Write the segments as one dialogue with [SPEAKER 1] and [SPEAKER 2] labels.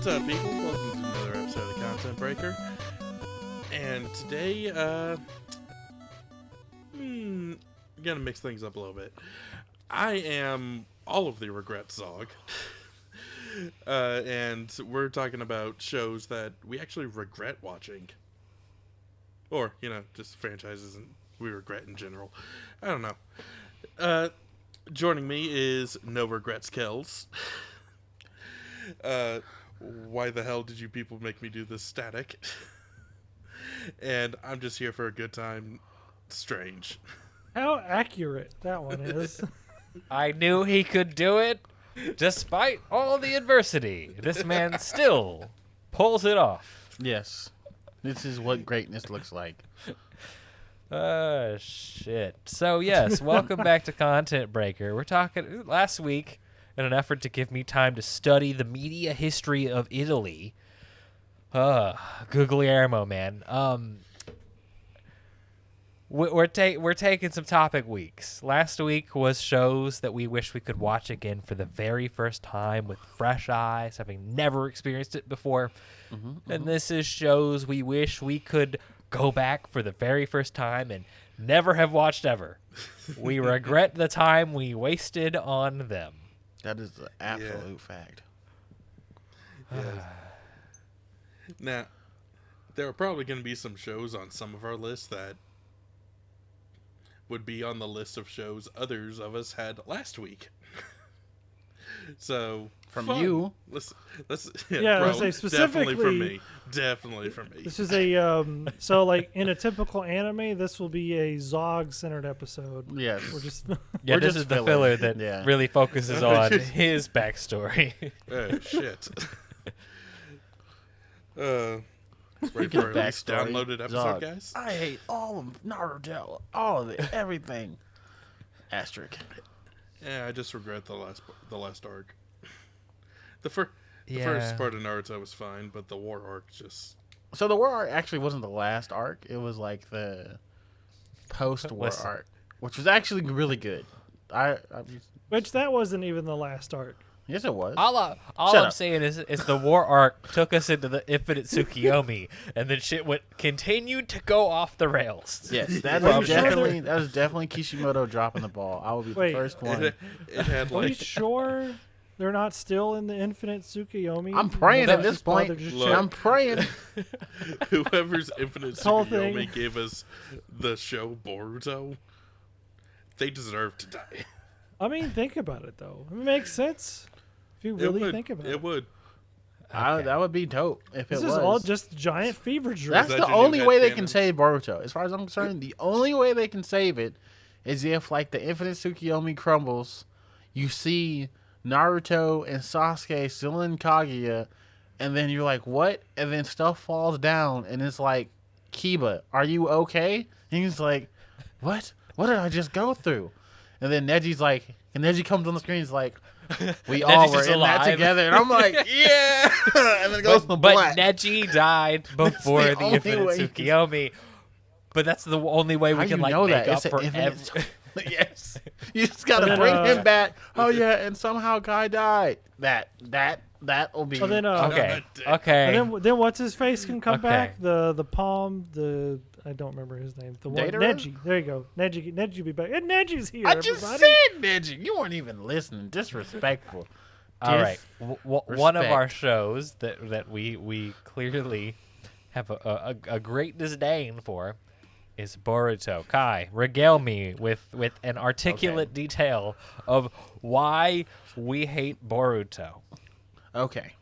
[SPEAKER 1] What's up, people? Welcome to another episode of Content Breaker. And today, gonna mix things up a little bit. I am all of the regret Zog. And we're talking about shows that we actually regret watching. Or, just franchises and we regret in general. I don't know. Joining me is No Regrets Kelz. Why the hell did you people make me do this static? And I'm just here for a good time. Strange.
[SPEAKER 2] How accurate that one is.
[SPEAKER 3] I knew he could do it. Despite all the adversity, this man still pulls it off.
[SPEAKER 4] Yes. This is what greatness looks like.
[SPEAKER 3] Shit. So, yes, welcome back to Content Breaker. We're talking last week in an effort to give me time to study the media history of Italy. Guglielmo, man. We're taking some topic weeks. Last week was shows that we wish we could watch again for the very first time with fresh eyes, having never experienced it before. And this is shows we wish we could go back for the very first time and never have watched ever. We regret the time we wasted on them.
[SPEAKER 4] That is the absolute fact.
[SPEAKER 1] Yeah. Now, there are probably going to be some shows on some of our lists that would be on the list of shows others of us had last week. So,
[SPEAKER 4] From
[SPEAKER 1] fun.
[SPEAKER 4] you.
[SPEAKER 1] Let's
[SPEAKER 2] Yeah,
[SPEAKER 1] bro,
[SPEAKER 2] let's say specifically-
[SPEAKER 1] Definitely from me.
[SPEAKER 2] This is a so like in a typical anime, this will be a Zog-centered episode.
[SPEAKER 4] Yes.
[SPEAKER 2] We're just
[SPEAKER 3] Yeah,
[SPEAKER 4] We're
[SPEAKER 3] this
[SPEAKER 4] just
[SPEAKER 3] is the
[SPEAKER 4] filler.
[SPEAKER 3] filler that
[SPEAKER 4] Yeah.
[SPEAKER 3] really focuses on his backstory.
[SPEAKER 1] Oh, shit. Ready
[SPEAKER 4] Speaking
[SPEAKER 1] for
[SPEAKER 4] of
[SPEAKER 1] our least
[SPEAKER 4] backstory,
[SPEAKER 1] downloaded episode,
[SPEAKER 4] Zog,
[SPEAKER 1] guys?
[SPEAKER 4] I hate all of Naruto. All of it. Everything. Asterisk.
[SPEAKER 1] Yeah, I just regret the last arc. The first
[SPEAKER 3] Yeah.
[SPEAKER 1] part of Naruto was fine, but the war arc just...
[SPEAKER 4] So the war arc actually wasn't the last arc. It was like the post-war
[SPEAKER 3] Listen.
[SPEAKER 4] arc, which was actually really good.
[SPEAKER 2] which that wasn't even the last arc.
[SPEAKER 4] Yes, it was.
[SPEAKER 3] All
[SPEAKER 4] Shut
[SPEAKER 3] I'm
[SPEAKER 4] up.
[SPEAKER 3] saying is the war arc took us into the Infinite Tsukiyomi, and then shit continued to go off the rails.
[SPEAKER 4] Yes, that
[SPEAKER 2] Are you
[SPEAKER 4] is
[SPEAKER 2] sure
[SPEAKER 4] definitely Kishimoto dropping the ball. I will be
[SPEAKER 2] Wait.
[SPEAKER 4] the first one.
[SPEAKER 1] It had
[SPEAKER 2] Are you
[SPEAKER 1] like...
[SPEAKER 2] sure they're not still in the Infinite Tsukiyomi?
[SPEAKER 4] I'm praying at this point.
[SPEAKER 1] Look.
[SPEAKER 4] I'm praying.
[SPEAKER 1] Whoever's Infinite
[SPEAKER 2] whole
[SPEAKER 1] Tsukiyomi
[SPEAKER 2] thing.
[SPEAKER 1] gave us the show Boruto, they deserve to die.
[SPEAKER 2] I mean, think about it though. It makes sense if you really think about it.
[SPEAKER 1] It would.
[SPEAKER 4] That would be dope if
[SPEAKER 2] This
[SPEAKER 4] it
[SPEAKER 2] is
[SPEAKER 4] was.
[SPEAKER 2] all just giant fever dream.
[SPEAKER 4] That's
[SPEAKER 1] that
[SPEAKER 4] the
[SPEAKER 1] your new
[SPEAKER 4] only way they
[SPEAKER 1] headcanon?
[SPEAKER 4] can save Boruto. As far as I'm concerned, the only way they can save it is if, like, the Infinite Tsukiyomi crumbles, you see Naruto and Sasuke still in Kaguya, and then you're like, what? And then stuff falls down, and it's like, Kiba, are you okay? And he's like, what? What did I just go through? And then Neji comes on the screen, he's like, we all
[SPEAKER 3] Neji's
[SPEAKER 4] were
[SPEAKER 3] just
[SPEAKER 4] in that
[SPEAKER 3] alive.
[SPEAKER 4] together. And I'm like, yeah! And then it goes to
[SPEAKER 3] But
[SPEAKER 4] black.
[SPEAKER 3] Neji died before
[SPEAKER 4] the
[SPEAKER 3] the
[SPEAKER 4] only
[SPEAKER 3] Infinite
[SPEAKER 4] way you can-
[SPEAKER 3] Tsukiyomi. But that's the only way
[SPEAKER 4] How
[SPEAKER 3] we can
[SPEAKER 4] you
[SPEAKER 3] like
[SPEAKER 4] know
[SPEAKER 3] make
[SPEAKER 4] that?
[SPEAKER 3] up
[SPEAKER 4] It's an
[SPEAKER 3] for
[SPEAKER 4] infinite
[SPEAKER 3] every.
[SPEAKER 4] Yes. You just gotta
[SPEAKER 2] And then,
[SPEAKER 4] bring him back. Oh yeah, and somehow Guy died. That'll be
[SPEAKER 2] So then,
[SPEAKER 3] Okay.
[SPEAKER 1] dick.
[SPEAKER 3] Okay.
[SPEAKER 2] and then what's his face can come
[SPEAKER 3] Okay.
[SPEAKER 2] back? The palm, I don't remember his name. The one
[SPEAKER 4] Datara?
[SPEAKER 2] Neji. There you go. Neji be back. And Neji's here.
[SPEAKER 4] I just
[SPEAKER 2] everybody.
[SPEAKER 4] said Neji. You weren't even listening. Disrespectful.
[SPEAKER 3] All right. One of our
[SPEAKER 4] Respect.
[SPEAKER 3] shows that we clearly have a great disdain for is Boruto. Kai, regale me with an articulate detail of why we hate Boruto.
[SPEAKER 4] Okay.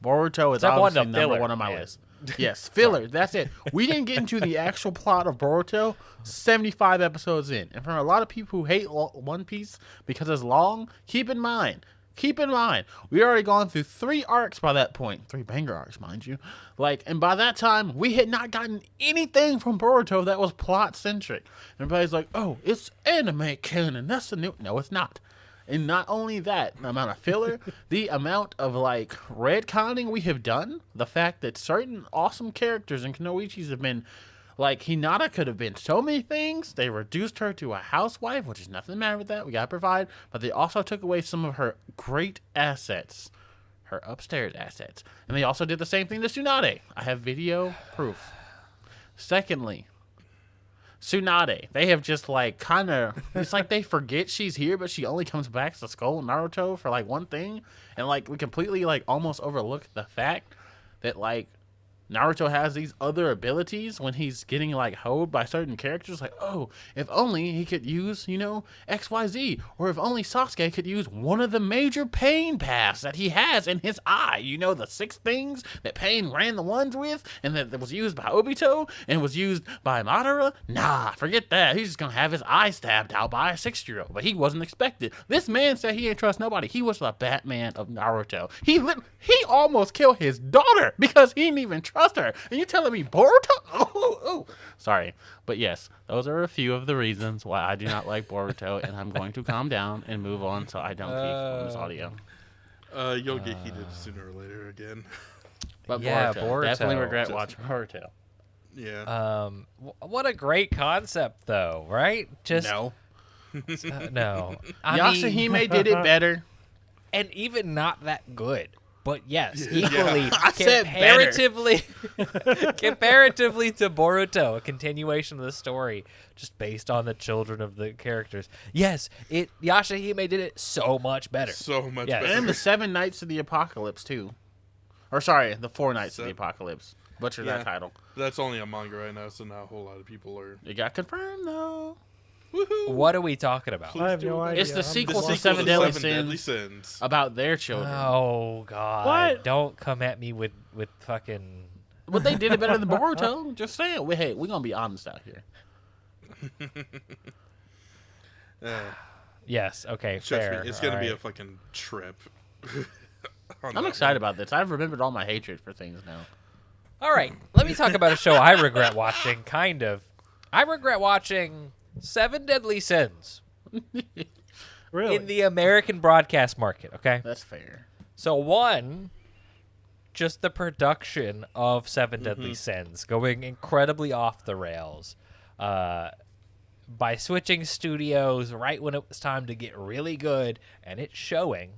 [SPEAKER 4] Boruto is
[SPEAKER 3] Step one
[SPEAKER 4] obviously
[SPEAKER 3] to
[SPEAKER 4] number
[SPEAKER 3] filler,
[SPEAKER 4] one on my
[SPEAKER 3] man.
[SPEAKER 4] list. Yes, filler. That's it. We didn't get into the actual plot of Boruto 75 episodes in. And for a lot of people who hate One Piece because it's long, keep in mind, we already gone through 3 arcs by that point. 3 banger arcs, mind you. And by that time, we had not gotten anything from Boruto that was plot-centric. Everybody's like, oh, it's anime canon. That's the new... No, it's not. And not only that, the amount of filler, the amount of retconning we have done, the fact that certain awesome characters in Kunoichi's have been Hinata could have been so many things. They reduced her to a housewife, which is nothing matter with that. We gotta provide, but they also took away some of her great assets. her upstairs assets. And they also did the same thing to Tsunade. I have video proof. Secondly, Tsunade, they have just like kind of, it's like they forget she's here, but she only comes back to Skull Naruto for like one thing. And like we completely like almost overlook the fact that like Naruto has these other abilities when he's getting like hoed by certain characters. Like, oh, if only he could use, you know, XYZ. Or if only Sasuke could use one of the major pain paths that he has in his eye. You know, the 6 things that Pain ran the ones with and that was used by Obito and was used by Madara. Nah, forget that. He's just going to have his eye stabbed out by a 6-year-old. But he wasn't expected. This man said he didn't trust nobody. He was the Batman of Naruto. He almost killed his daughter because he didn't even trust her, and you telling me Boruto? Oh, sorry, but yes, those are a few of the reasons why I do not like Boruto, and I'm going to calm down and move on so I don't keep on this audio.
[SPEAKER 1] You'll get heated sooner or later again.
[SPEAKER 4] But
[SPEAKER 3] Yeah,
[SPEAKER 4] Boruto, definitely
[SPEAKER 3] Boruto.
[SPEAKER 4] regret watching Boruto.
[SPEAKER 1] Yeah.
[SPEAKER 3] What a great concept, though, right? Just
[SPEAKER 4] No,
[SPEAKER 3] no. I mean,
[SPEAKER 4] Yasuhime did it better.
[SPEAKER 3] and even not that good. But yes, equally
[SPEAKER 4] I said
[SPEAKER 3] comparatively comparatively to Boruto, a continuation of the story just based on the children of the characters. Yes, Yashahime did it so much better.
[SPEAKER 1] So much
[SPEAKER 3] Yes.
[SPEAKER 1] better.
[SPEAKER 4] And the 7 Nights of the Apocalypse too, or sorry, the 4 Nights of the Apocalypse. Butcher that title.
[SPEAKER 1] That's only a manga right now, so not a whole lot of people are.
[SPEAKER 4] It got confirmed though.
[SPEAKER 1] Woohoo!
[SPEAKER 3] What are we talking about?
[SPEAKER 2] I have no idea.
[SPEAKER 4] It's the
[SPEAKER 2] I'm
[SPEAKER 4] sequel
[SPEAKER 2] lost.
[SPEAKER 4] to Seven Deadly
[SPEAKER 1] Deadly
[SPEAKER 4] Sins.
[SPEAKER 1] Sins.
[SPEAKER 4] About their children.
[SPEAKER 3] Oh God!
[SPEAKER 2] What?
[SPEAKER 3] Don't come at me with fucking.
[SPEAKER 4] But they did it better than Boruto. Just saying. Hey, we're gonna be honest out here.
[SPEAKER 3] Yes. Okay.
[SPEAKER 1] Trust
[SPEAKER 3] Fair.
[SPEAKER 1] me, it's gonna
[SPEAKER 3] all
[SPEAKER 1] be a
[SPEAKER 3] right.
[SPEAKER 1] fucking trip.
[SPEAKER 4] I'm excited about this. I've remembered all my hatred for things now.
[SPEAKER 3] All right. Let me talk about a show I regret watching. Kind of. I regret watching Seven Deadly Sins
[SPEAKER 2] Really?
[SPEAKER 3] in the American broadcast market. Okay.
[SPEAKER 4] That's fair.
[SPEAKER 3] So one, just the production of Seven Deadly Sins going incredibly off the rails, by switching studios right when it was time to get really good, and it's showing.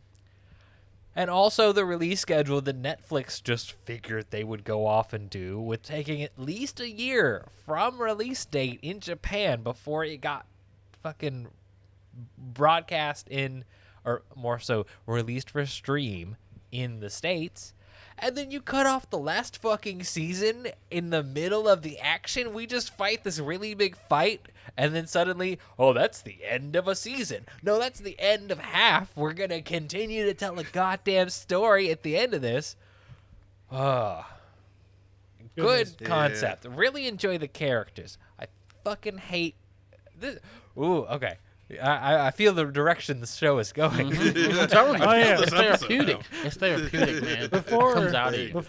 [SPEAKER 3] And also the release schedule that Netflix just figured they would go off and do, with taking at least a year from release date in Japan before it got fucking broadcast in, or more so released for stream in the States. And then you cut off the last fucking season in the middle of the action. We just fight this really big fight, and then suddenly, oh, that's the end of a season. No, that's the end of half. We're going to continue to tell a goddamn story at the end of this. Good
[SPEAKER 2] Goodness.
[SPEAKER 3] concept. Really enjoy the characters. I fucking hate this. Ooh, okay. I feel the direction the show is going.
[SPEAKER 4] I'm telling you,
[SPEAKER 2] Oh, yeah.
[SPEAKER 4] it's
[SPEAKER 1] This episode
[SPEAKER 4] therapeutic.
[SPEAKER 1] now.
[SPEAKER 4] It's therapeutic, man.
[SPEAKER 2] Before-
[SPEAKER 4] It comes out of you.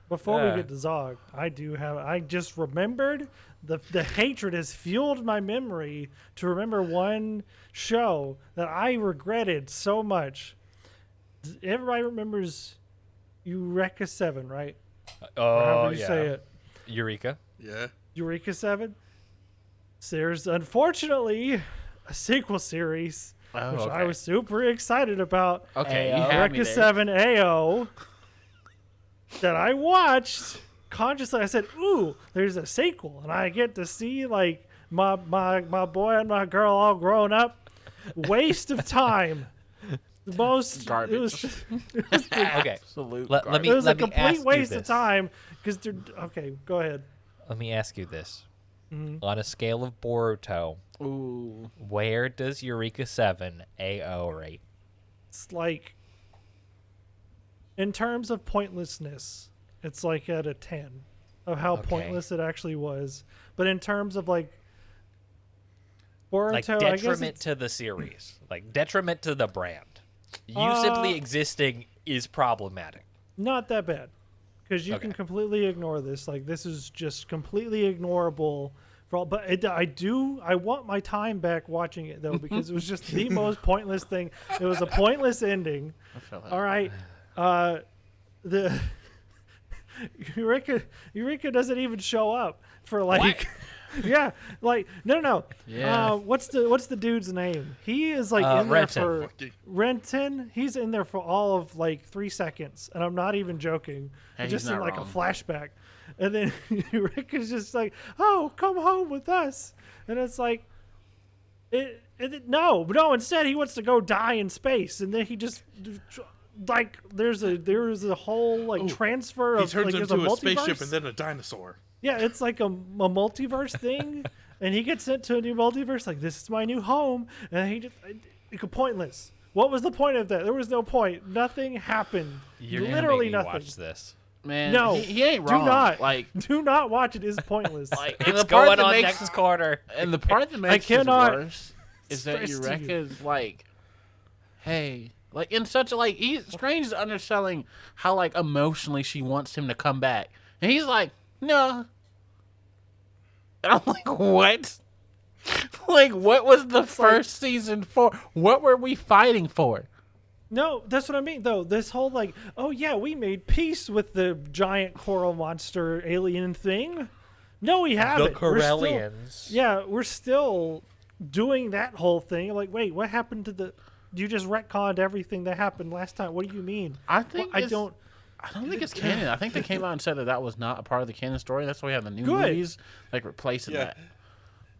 [SPEAKER 2] Before
[SPEAKER 3] Yeah.
[SPEAKER 2] we get to Zog, I just remembered the hatred has fueled my memory to remember one show that I regretted so much. Everybody remembers Eureka 7, right? Or however you say it.
[SPEAKER 3] Eureka.
[SPEAKER 1] Yeah.
[SPEAKER 2] Eureka 7. There's unfortunately a sequel series,
[SPEAKER 4] Oh,
[SPEAKER 2] which I
[SPEAKER 4] okay.
[SPEAKER 2] was super excited about.
[SPEAKER 4] Okay, you
[SPEAKER 3] Ayo.
[SPEAKER 4] had me
[SPEAKER 2] Eureka
[SPEAKER 4] there.
[SPEAKER 2] 7 AO that I watched consciously. I said, ooh, there's a sequel, and I get to see like my boy and my girl all grown up. Waste of time. The most
[SPEAKER 4] Garbage.
[SPEAKER 2] It was,
[SPEAKER 3] Okay.
[SPEAKER 4] Absolute
[SPEAKER 3] Let
[SPEAKER 4] garbage.
[SPEAKER 3] me
[SPEAKER 2] it was a
[SPEAKER 3] let me ask
[SPEAKER 2] complete
[SPEAKER 3] you
[SPEAKER 2] waste of
[SPEAKER 3] this.
[SPEAKER 2] time because they're okay. Go ahead.
[SPEAKER 3] Let me ask you this. On a scale of Boruto,
[SPEAKER 4] Ooh.
[SPEAKER 3] where does Eureka 7 AO rate?
[SPEAKER 2] It's like, in terms of pointlessness, it's like at a 10 of how
[SPEAKER 3] Okay.
[SPEAKER 2] pointless it actually was. But in terms of like Boruto,
[SPEAKER 3] Like
[SPEAKER 2] I guess
[SPEAKER 3] detriment
[SPEAKER 2] it's,
[SPEAKER 3] to the series, like detriment to the brand. You
[SPEAKER 2] Uh,
[SPEAKER 3] simply existing is problematic.
[SPEAKER 2] not that bad because you
[SPEAKER 3] Okay.
[SPEAKER 2] can completely ignore this. Like this is just completely ignorable. For all, but I want my time back watching it though because it was just the most pointless thing. It was a pointless ending.
[SPEAKER 4] I felt that.
[SPEAKER 2] All right, the Eureka doesn't even show up for like Yeah, like no.
[SPEAKER 4] Yeah.
[SPEAKER 2] What's the dude's name? He is like in there
[SPEAKER 3] Renton.
[SPEAKER 2] for
[SPEAKER 1] Fucking-
[SPEAKER 2] Renton. He's in there for all of like 3 seconds, and I'm not even joking.
[SPEAKER 4] Hey,
[SPEAKER 2] Just
[SPEAKER 4] he's
[SPEAKER 2] in
[SPEAKER 4] not
[SPEAKER 2] like
[SPEAKER 4] wrong.
[SPEAKER 2] a flashback, and then Rick is just like, "Oh, come home with us," and it's like, no. Instead, he wants to go die in space, and then he just. Like there's a whole like transfer
[SPEAKER 1] He
[SPEAKER 2] of
[SPEAKER 1] turns
[SPEAKER 2] like there's
[SPEAKER 1] into a
[SPEAKER 2] multiverse.
[SPEAKER 1] spaceship and then a dinosaur.
[SPEAKER 2] Yeah, it's like a multiverse thing, and he gets sent to a new multiverse. Like, this is my new home, and he just pointless. What was the point of that? There was no point. Nothing happened.
[SPEAKER 3] You're gonna
[SPEAKER 2] Literally
[SPEAKER 3] make me
[SPEAKER 2] nothing.
[SPEAKER 3] watch this.
[SPEAKER 4] Man,
[SPEAKER 2] No,
[SPEAKER 4] he ain't wrong.
[SPEAKER 2] Do not
[SPEAKER 4] Like,
[SPEAKER 2] do not watch it. It's pointless.
[SPEAKER 4] and
[SPEAKER 3] It's
[SPEAKER 4] the part
[SPEAKER 3] going
[SPEAKER 4] that
[SPEAKER 3] on
[SPEAKER 4] makes,
[SPEAKER 3] next quarter.
[SPEAKER 4] and the part that makes
[SPEAKER 2] cannot
[SPEAKER 4] it worse is that
[SPEAKER 2] stress to
[SPEAKER 4] Eureka's like, hey, like in such a like, Strange is underselling how like emotionally she wants him to come back, and he's like, no. And I'm like, what? Like, what was the first season for? What were we fighting for?
[SPEAKER 2] No, that's what I mean, though. This whole like, oh yeah, we made peace with the giant coral monster alien thing. No, we haven't.
[SPEAKER 3] The
[SPEAKER 2] We're still-
[SPEAKER 3] Corellians.
[SPEAKER 2] Yeah, we're still doing that whole thing. Like, wait, what happened to the? You just retconned everything that happened last time. What do you mean?
[SPEAKER 4] I think
[SPEAKER 2] I
[SPEAKER 4] it's-
[SPEAKER 2] don't.
[SPEAKER 4] I don't think it's canon. I think they came out and said that was not a part of the canon story. That's why we have the new
[SPEAKER 2] Good.
[SPEAKER 4] movies like replacing
[SPEAKER 1] Yeah.
[SPEAKER 4] that.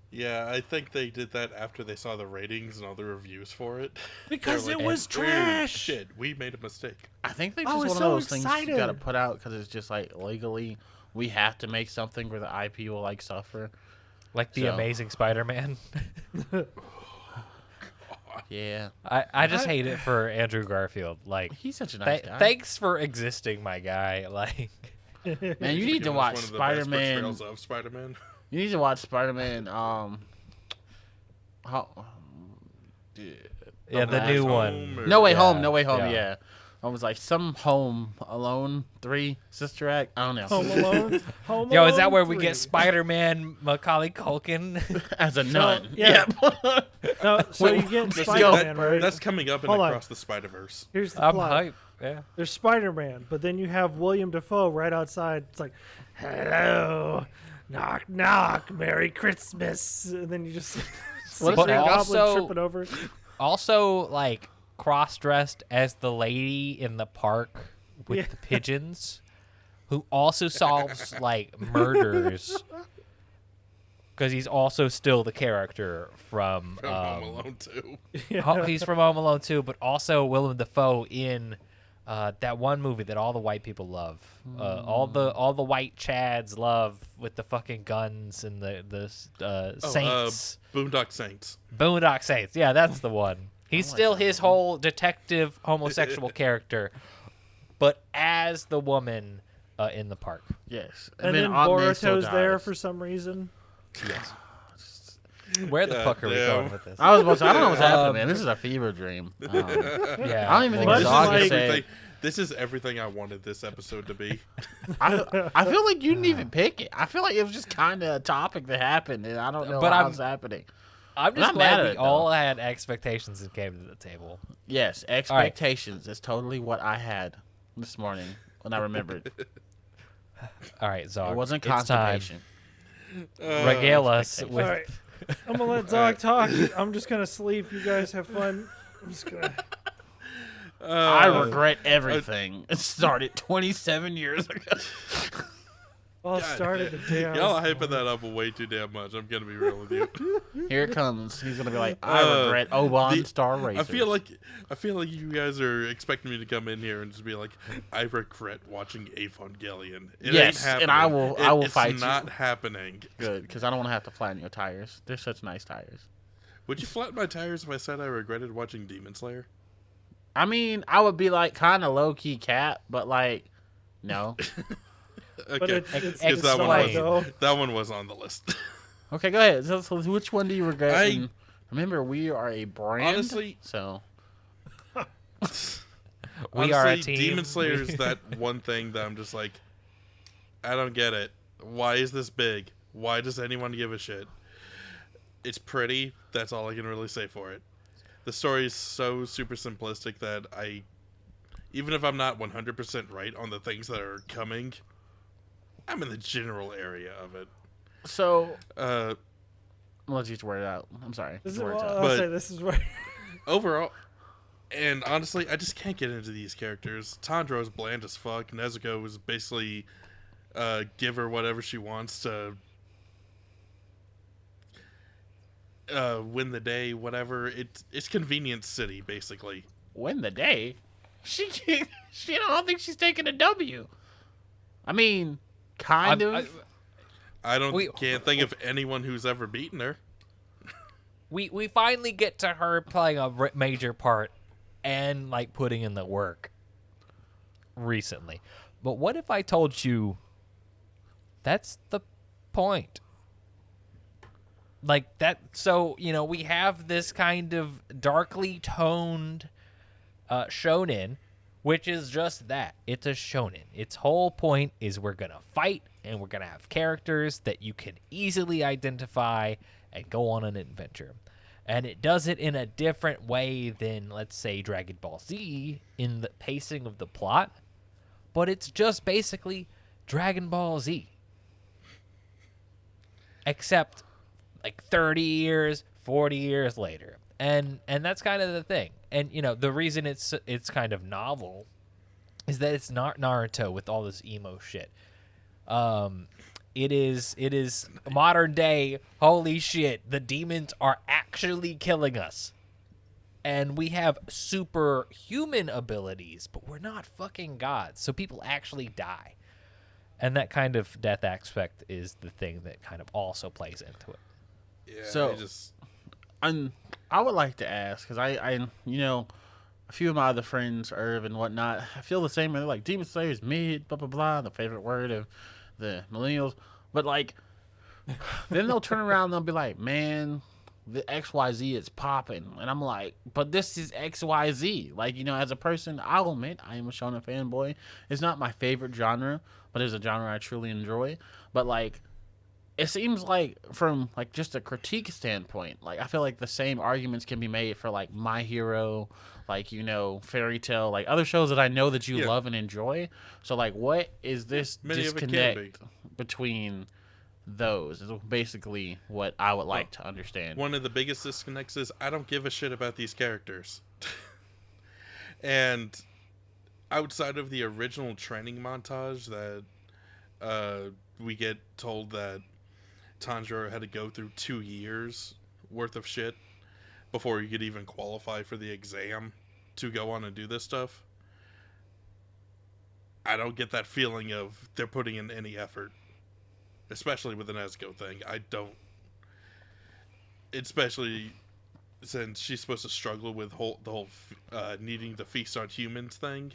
[SPEAKER 1] Yeah, I think they did that after they saw the ratings and all the reviews for it.
[SPEAKER 2] Because
[SPEAKER 1] They're
[SPEAKER 2] it
[SPEAKER 1] like,
[SPEAKER 2] was
[SPEAKER 1] "Oh,
[SPEAKER 2] trash."
[SPEAKER 1] Shit, we made a mistake.
[SPEAKER 4] I think they
[SPEAKER 2] I
[SPEAKER 4] just
[SPEAKER 2] was
[SPEAKER 4] one
[SPEAKER 2] so
[SPEAKER 4] of those things you
[SPEAKER 2] excited.
[SPEAKER 4] got to put out because it's just like legally we have to make something where the IP will like suffer.
[SPEAKER 3] Like the
[SPEAKER 4] So-
[SPEAKER 3] Amazing Spider-Man.
[SPEAKER 4] Yeah,
[SPEAKER 3] I just hate it for Andrew Garfield. Like,
[SPEAKER 4] he's such a nice guy.
[SPEAKER 3] thanks for existing, my guy. Like,
[SPEAKER 4] Man, you need to
[SPEAKER 1] Giving us
[SPEAKER 4] watch
[SPEAKER 1] one of the best
[SPEAKER 4] Spider-Man.
[SPEAKER 1] portrayals of Spider-Man.
[SPEAKER 4] You need to watch Spider-Man. How,
[SPEAKER 3] yeah, the new one.
[SPEAKER 1] Home or-
[SPEAKER 4] No Way
[SPEAKER 3] Yeah,
[SPEAKER 4] Home. No Way Home.
[SPEAKER 3] yeah.
[SPEAKER 4] Yeah. I was like some Home Alone 3 Sister Act. I don't know.
[SPEAKER 2] Home Alone. Home
[SPEAKER 3] Yo, is
[SPEAKER 2] Alone
[SPEAKER 3] that where we
[SPEAKER 2] 3.
[SPEAKER 3] get Spider-Man Macaulay Culkin?
[SPEAKER 4] As a nun.
[SPEAKER 2] yeah.
[SPEAKER 4] Yep.
[SPEAKER 2] No, so
[SPEAKER 4] Wait,
[SPEAKER 2] you get
[SPEAKER 1] That's-
[SPEAKER 2] Spider-Man, right?
[SPEAKER 1] That's coming up in
[SPEAKER 2] Hold on.
[SPEAKER 1] Across the Spider-Verse.
[SPEAKER 2] Here's the
[SPEAKER 3] I'm
[SPEAKER 2] plot.
[SPEAKER 3] hype. Yeah.
[SPEAKER 2] There's Spider-Man, but then you have William Dafoe right outside. It's like, hello, knock knock, Merry Christmas, and then you just see
[SPEAKER 4] What is
[SPEAKER 2] Green
[SPEAKER 4] that?
[SPEAKER 2] Goblin
[SPEAKER 3] Also-
[SPEAKER 2] tripping over.
[SPEAKER 3] Also, like, cross-dressed as the lady in the park with
[SPEAKER 2] Yeah.
[SPEAKER 3] the pigeons, who also solves like murders. Because he's also still the character from
[SPEAKER 1] From Home Alone 2.
[SPEAKER 3] he's from Home Alone 2, but also Willem Dafoe in that one movie that all the white people love. All the white chads love with the fucking guns and the Saints.
[SPEAKER 1] Boondock Saints.
[SPEAKER 3] Boondock Saints. Yeah, that's the one. He's still his whole detective homosexual character, but as the woman in the park.
[SPEAKER 4] Yes.
[SPEAKER 2] And then
[SPEAKER 4] Aunt May still
[SPEAKER 2] Boruto's there
[SPEAKER 4] dies.
[SPEAKER 2] for some reason.
[SPEAKER 3] Yes. Where the
[SPEAKER 1] God
[SPEAKER 3] fuck are we
[SPEAKER 1] damn.
[SPEAKER 3] going with this?
[SPEAKER 4] I was about to say, I don't know what's happening, man. This is a fever dream.
[SPEAKER 3] Yeah,
[SPEAKER 4] I don't even think
[SPEAKER 3] well,
[SPEAKER 2] This is
[SPEAKER 4] Zog
[SPEAKER 2] like-
[SPEAKER 4] can say.
[SPEAKER 1] Everything, this is everything I wanted this episode to be.
[SPEAKER 4] I feel like you didn't even pick it. I feel like it was just kind of a topic that happened, and I don't know
[SPEAKER 3] But
[SPEAKER 4] how
[SPEAKER 3] I'm-
[SPEAKER 4] it's happening.
[SPEAKER 3] I'm just
[SPEAKER 4] not mad
[SPEAKER 3] glad
[SPEAKER 4] at
[SPEAKER 3] we
[SPEAKER 4] it, though.
[SPEAKER 3] all had expectations and came to the table.
[SPEAKER 4] Yes, expectations is totally what I had this morning when I remembered.
[SPEAKER 3] All right, Zog.
[SPEAKER 4] It wasn't
[SPEAKER 3] it's time.
[SPEAKER 4] constipation.
[SPEAKER 3] Regale us
[SPEAKER 2] All
[SPEAKER 3] with.
[SPEAKER 2] right, I'm gonna let Zog talk. I'm just gonna sleep. You guys have fun. I'm just gonna.
[SPEAKER 4] I regret everything. It started 27 years ago.
[SPEAKER 2] I'll start at the day. I
[SPEAKER 1] Y'all
[SPEAKER 2] was
[SPEAKER 1] are hyping that up way too damn much. I'm gonna be real with you.
[SPEAKER 4] Here it comes. He's gonna be like, I regret Oban Star Racer.
[SPEAKER 1] I feel like you guys are expecting me to come in here and just be like, I regret watching Evangelion. It
[SPEAKER 4] Yes,
[SPEAKER 1] ain't
[SPEAKER 4] and
[SPEAKER 1] happening.
[SPEAKER 4] I will
[SPEAKER 1] It's
[SPEAKER 4] fight you.
[SPEAKER 1] not happening.
[SPEAKER 4] Good, because I don't want to have to flatten your tires. They're such nice tires.
[SPEAKER 1] Would you flatten my tires if I said I regretted watching Demon Slayer?
[SPEAKER 4] I mean, I would be like kind of low key cap, but like, no.
[SPEAKER 2] But
[SPEAKER 1] Okay,
[SPEAKER 2] it's
[SPEAKER 1] because that one
[SPEAKER 3] explain.
[SPEAKER 1] was that one was on the list.
[SPEAKER 4] Okay, go ahead. So which one do you regret?
[SPEAKER 1] I-
[SPEAKER 4] And remember, we are a brand.
[SPEAKER 1] Honestly-
[SPEAKER 4] so
[SPEAKER 3] We are a
[SPEAKER 1] Honestly,
[SPEAKER 3] team.
[SPEAKER 1] Demon Slayer is that one thing that I'm just like, I don't get it. Why is this big? Why does anyone give a shit? It's pretty. That's all I can really say for it. The story is so super simplistic that even if I'm not 100% right on the things that are coming, I'm in the general area of it.
[SPEAKER 4] So
[SPEAKER 1] Uh,
[SPEAKER 4] I'll let you just wear it out. I'm sorry.
[SPEAKER 2] This is,
[SPEAKER 4] Just wear it
[SPEAKER 2] well,
[SPEAKER 4] out.
[SPEAKER 2] I'll
[SPEAKER 1] But-
[SPEAKER 2] say this is where.
[SPEAKER 1] overall, and honestly, I just can't get into these characters. Tanjiro's bland as fuck. Nezuko is basically give her whatever she wants to win the day, whatever. It's convenience city, basically.
[SPEAKER 4] Win the day. She can't, I don't think she's taking a W. I mean, kind of.
[SPEAKER 1] I
[SPEAKER 3] We-
[SPEAKER 1] can't think of anyone who's ever beaten her.
[SPEAKER 3] We finally get to her playing a major part and like putting in the work recently. But what if I told you that's the point? Like that, so we have this kind of darkly toned shonen, which is just that. It's a shonen. Its whole point is we're gonna fight and we're gonna have characters that you can easily identify and go on an adventure. And it does it in a different way than, let's say, Dragon Ball Z in the pacing of the plot, but it's just basically Dragon Ball Z. Except like 30 years, 40 years later. And that's kind of the thing. And the reason it's kind of novel is that it's not Naruto with all this emo shit. It is modern day, holy shit, the demons are actually killing us. And we have superhuman abilities, but we're not fucking gods. So people actually die. And that kind of death aspect is the thing that kind of also plays into it.
[SPEAKER 1] Yeah,
[SPEAKER 4] So- I would like to ask, because I a few of my other friends, Irv and whatnot, I feel the same. They're like, Demon Slayer is mid, blah, blah, blah, the favorite word of the millennials. But, like, then they'll turn around and they'll be like, man, the XYZ is popping. And I'm like, but this is XYZ. Like, as a person, I'll admit I am a Shonen fanboy. It's not my favorite genre, but it's a genre I truly enjoy. But, like, it seems like from like just a critique standpoint, like I feel like the same arguments can be made for like My Hero, like Fairy Tale, like other shows that I know that you
[SPEAKER 1] Yeah.
[SPEAKER 4] love and enjoy. So like, what is this
[SPEAKER 1] Many of it can
[SPEAKER 4] disconnect between those? Is basically what I would like to understand.
[SPEAKER 1] One of the biggest disconnects is I don't give a shit about these characters. And outside of the original training montage that we get told that Tanjiro had to go through 2 years worth of shit before he could even qualify for the exam to go on and do this stuff. I don't get that feeling of they're putting in any effort, especially with the Nezuko thing. I don't, especially since she's supposed to struggle with the whole needing to feast on humans thing.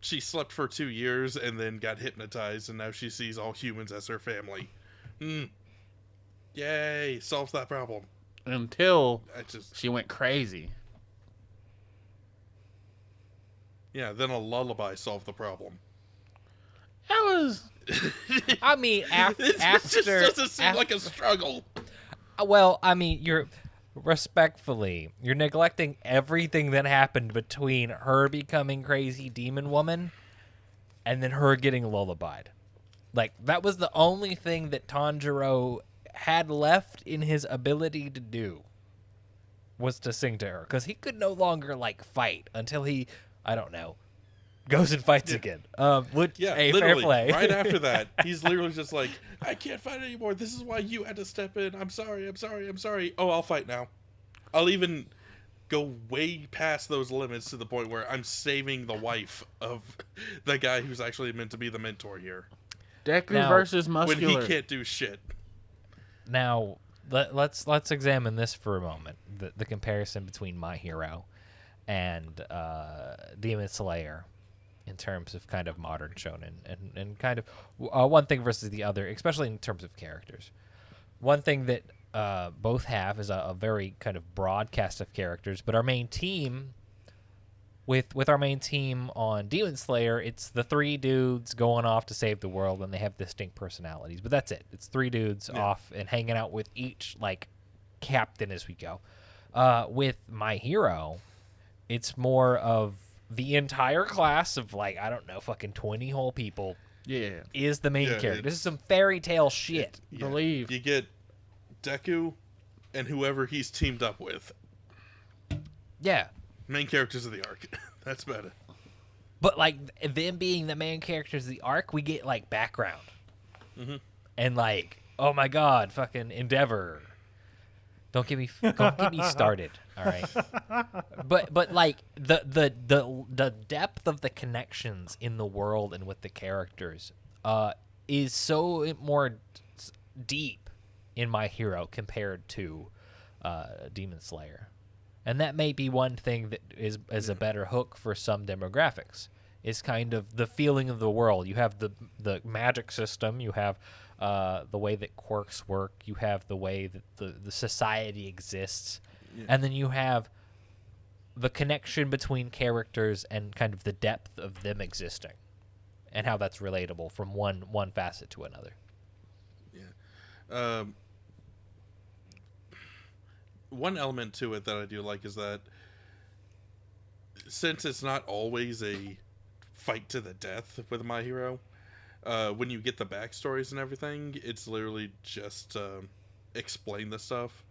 [SPEAKER 1] She slept for 2 years and then got hypnotized, and now she sees all humans as her family. Yay, solves that problem.
[SPEAKER 4] Until
[SPEAKER 1] I just,
[SPEAKER 4] she went crazy.
[SPEAKER 1] yeah, then a lullaby solved the problem.
[SPEAKER 4] That was
[SPEAKER 3] I mean,
[SPEAKER 1] It just doesn't seem like a struggle.
[SPEAKER 3] Well, I mean, you're neglecting everything that happened between her becoming crazy demon woman and then her getting lullabied. Like, that was the only thing that Tanjiro had left in his ability to do, was to sing to her, because he could no longer like fight until he, I don't know, goes and fights again. Which,
[SPEAKER 1] Yeah,
[SPEAKER 3] fair
[SPEAKER 1] literally,
[SPEAKER 3] play.
[SPEAKER 1] right after that, he's literally just like, I can't fight anymore. This is why you had to step in. I'm sorry. Oh, I'll fight now. I'll even go way past those limits to the point where I'm saving the wife of the guy who's actually meant to be the mentor here.
[SPEAKER 4] Deku
[SPEAKER 3] Now,
[SPEAKER 4] versus
[SPEAKER 1] When
[SPEAKER 4] Muscular.
[SPEAKER 1] he can't do shit.
[SPEAKER 3] Now, let's examine this for a moment. The comparison between My Hero and Demon Slayer in terms of kind of modern shonen and kind of one thing versus the other, especially in terms of characters. One thing that both have is a very kind of broad cast of characters, but our main team, with our main team on Demon Slayer, it's the 3 dudes going off to save the world, and they have distinct personalities. But that's it. It's 3 dudes off and hanging out with each like captain as we go. With My Hero, it's more of the entire class of like, I don't know, fucking 20 whole people is the main
[SPEAKER 1] Yeah,
[SPEAKER 3] character. This
[SPEAKER 1] it's-
[SPEAKER 3] is some fairy tale shit.
[SPEAKER 1] Yeah.
[SPEAKER 4] Believe.
[SPEAKER 1] You get Deku and whoever he's teamed up with.
[SPEAKER 3] Yeah.
[SPEAKER 1] Main characters of the arc. That's about it.
[SPEAKER 3] But like them being the main characters of the arc, we get like background.
[SPEAKER 1] Mhm.
[SPEAKER 3] And like, oh my god, fucking Endeavor. Don't get me started. All right. But like the depth of the connections in the world and with the characters is so more deep in My Hero compared to Demon Slayer. And that may be one thing that is a better hook for some demographics. Is kind of the feeling of the world. You have the magic system. You have the way that quirks work. You have the way that the society exists.
[SPEAKER 1] Yeah.
[SPEAKER 3] And then you have the connection between characters and kind of the depth of them existing. And how that's relatable from one facet to another.
[SPEAKER 1] Yeah. One element to it that I do like is that since it's not always a fight to the death with My Hero, when you get the backstories and everything, it's literally just explain the stuff.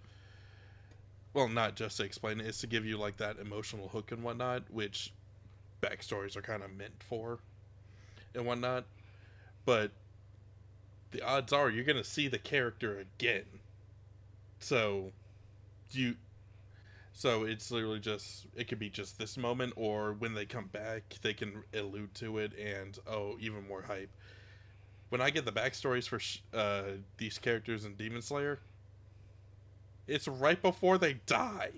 [SPEAKER 1] Well, not just to explain it, it's to give you like that emotional hook and whatnot, which backstories are kind of meant for and whatnot. But the odds are you're going to see the character again. So it's literally just, it could be just this moment, or when they come back, they can allude to it, and even more hype. When I get the backstories for these characters in Demon Slayer, it's right before they die.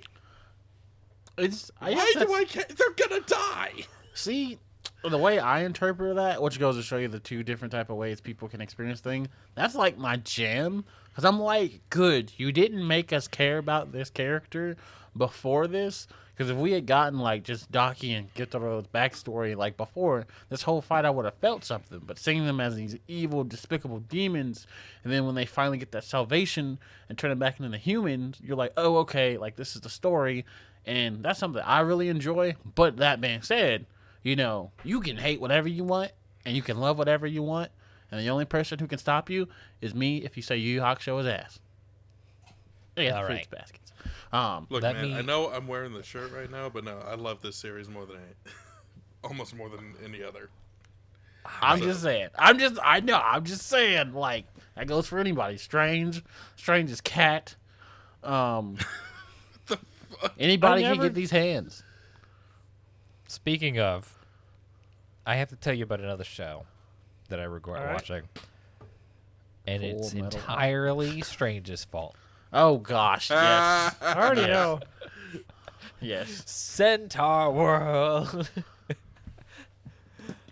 [SPEAKER 1] They're gonna die?
[SPEAKER 4] See, the way I interpret that, which goes to show you the two different type of ways people can experience things, that's like my jam. Because I'm like, good, you didn't make us care about this character before this. Because if we had gotten like just Daki and Gitaro's backstory like before, this whole fight I would have felt something. But seeing them as these evil, despicable demons, and then when they finally get that salvation and turn it back into the humans, you're like, oh, okay, like this is the story. And that's something I really enjoy. But that being said, you know, you can hate whatever you want and you can love whatever you want. And the only person who can stop you is me if you say Yu Yu Hakusho is ass. Yeah,
[SPEAKER 3] All
[SPEAKER 4] the
[SPEAKER 3] right.
[SPEAKER 4] fruits baskets.
[SPEAKER 1] Look,
[SPEAKER 3] Let
[SPEAKER 1] man,
[SPEAKER 3] me-
[SPEAKER 1] I know I'm wearing the shirt right now, but no, I love this series more than almost more than any other.
[SPEAKER 4] I'm just saying. I'm just saying. Like, that goes for anybody. Strange as cat. Anybody
[SPEAKER 2] I
[SPEAKER 4] can
[SPEAKER 2] never-
[SPEAKER 4] get these hands.
[SPEAKER 3] Speaking of, I have to tell you about another show that I regret
[SPEAKER 2] All right.
[SPEAKER 3] watching. And
[SPEAKER 4] Full
[SPEAKER 3] it's
[SPEAKER 4] Metal
[SPEAKER 3] entirely Strange's fault.
[SPEAKER 4] Oh gosh, yes,
[SPEAKER 2] I already know.
[SPEAKER 4] yes.
[SPEAKER 3] Centaur World.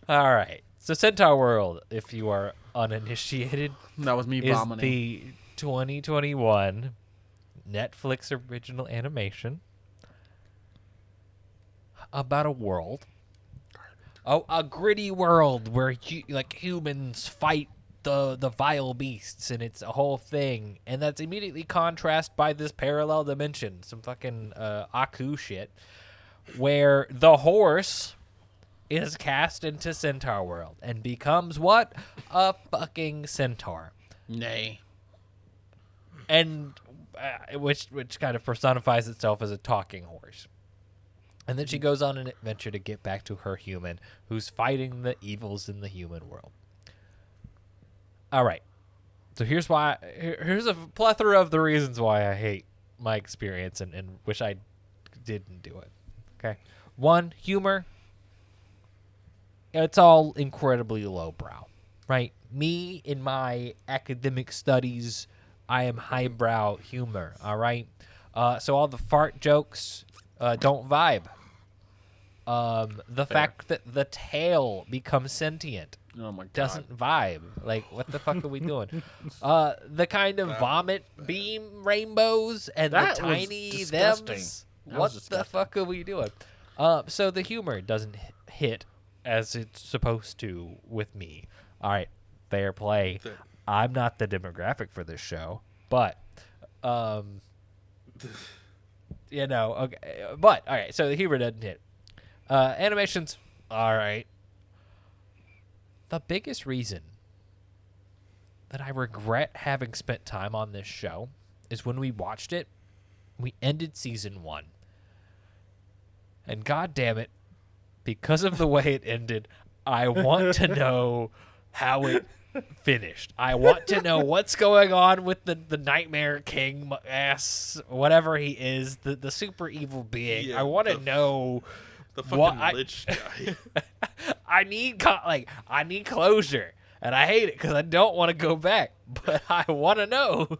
[SPEAKER 3] All right. So Centaur World, if you are uninitiated,
[SPEAKER 4] That was me
[SPEAKER 3] is
[SPEAKER 4] vomiting.
[SPEAKER 3] the 2021 Netflix original animation about a world. Oh, a gritty world where humans fight the vile beasts, and it's a whole thing, and that's immediately contrasted by this parallel dimension, some fucking Aku shit, where the horse is cast into Centaur World and becomes what? A fucking centaur.
[SPEAKER 4] Nay.
[SPEAKER 3] And which kind of personifies itself as a talking horse. And then she goes on an adventure to get back to her human, who's fighting the evils in the human world. All right. So here's a plethora of the reasons why I hate my experience and wish I didn't do it. Okay. One, humor. It's all incredibly lowbrow, right? Me, in my academic studies, I am highbrow humor, all right? So all the fart jokes don't vibe. The fact that the tail becomes sentient
[SPEAKER 4] Oh my god.
[SPEAKER 3] doesn't vibe. Like, what the fuck are we doing? The kind of vomit beam rainbows and
[SPEAKER 4] That
[SPEAKER 3] the
[SPEAKER 4] was
[SPEAKER 3] tiny
[SPEAKER 4] disgusting.
[SPEAKER 3] thems.
[SPEAKER 4] That
[SPEAKER 3] What
[SPEAKER 4] was
[SPEAKER 3] the
[SPEAKER 4] disgusting.
[SPEAKER 3] fuck are we doing? So the humor doesn't hit as it's supposed to with me. All right, fair play.
[SPEAKER 1] Fair.
[SPEAKER 3] I'm not the demographic for this show, but you know, okay. But all right, so the humor doesn't hit. Animations, all right. the biggest reason that I regret having spent time on this show is when we watched it, we ended season 1. And god damn it, because of the way it ended, I want to know how it finished. I want to know what's going on with the Nightmare King ass, whatever he is, the super evil being.
[SPEAKER 1] Yeah,
[SPEAKER 3] I want to know
[SPEAKER 1] The fucking
[SPEAKER 3] what
[SPEAKER 1] lich guy.
[SPEAKER 3] I need I need closure, and I hate it because I don't want to go back, but I want to know.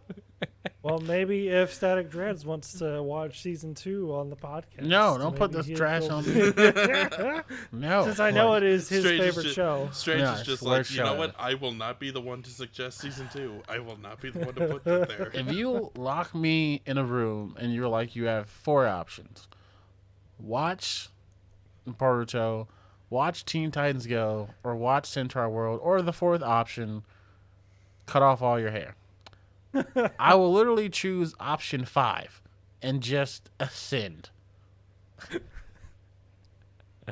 [SPEAKER 2] Well, maybe if Static Dreads wants to watch season 2 on the podcast.
[SPEAKER 4] No, don't put
[SPEAKER 2] maybe
[SPEAKER 4] this trash on me. No.
[SPEAKER 2] Since I know
[SPEAKER 4] like,
[SPEAKER 2] it is his
[SPEAKER 1] Strange is
[SPEAKER 2] favorite
[SPEAKER 1] just-
[SPEAKER 2] show.
[SPEAKER 1] Strange
[SPEAKER 4] Yeah,
[SPEAKER 1] is
[SPEAKER 4] it's
[SPEAKER 1] just
[SPEAKER 4] the
[SPEAKER 1] like,
[SPEAKER 4] worst
[SPEAKER 1] you know
[SPEAKER 4] show.
[SPEAKER 1] what? I will not be the one to suggest season 2. I will not be the one to put that there.
[SPEAKER 4] If you lock me in a room and you're like, you have 4 options: watch Boruto, watch Teen Titans Go, or watch Centaur World, or the 4th option, cut off all your hair. I will literally choose option 5 and just ascend.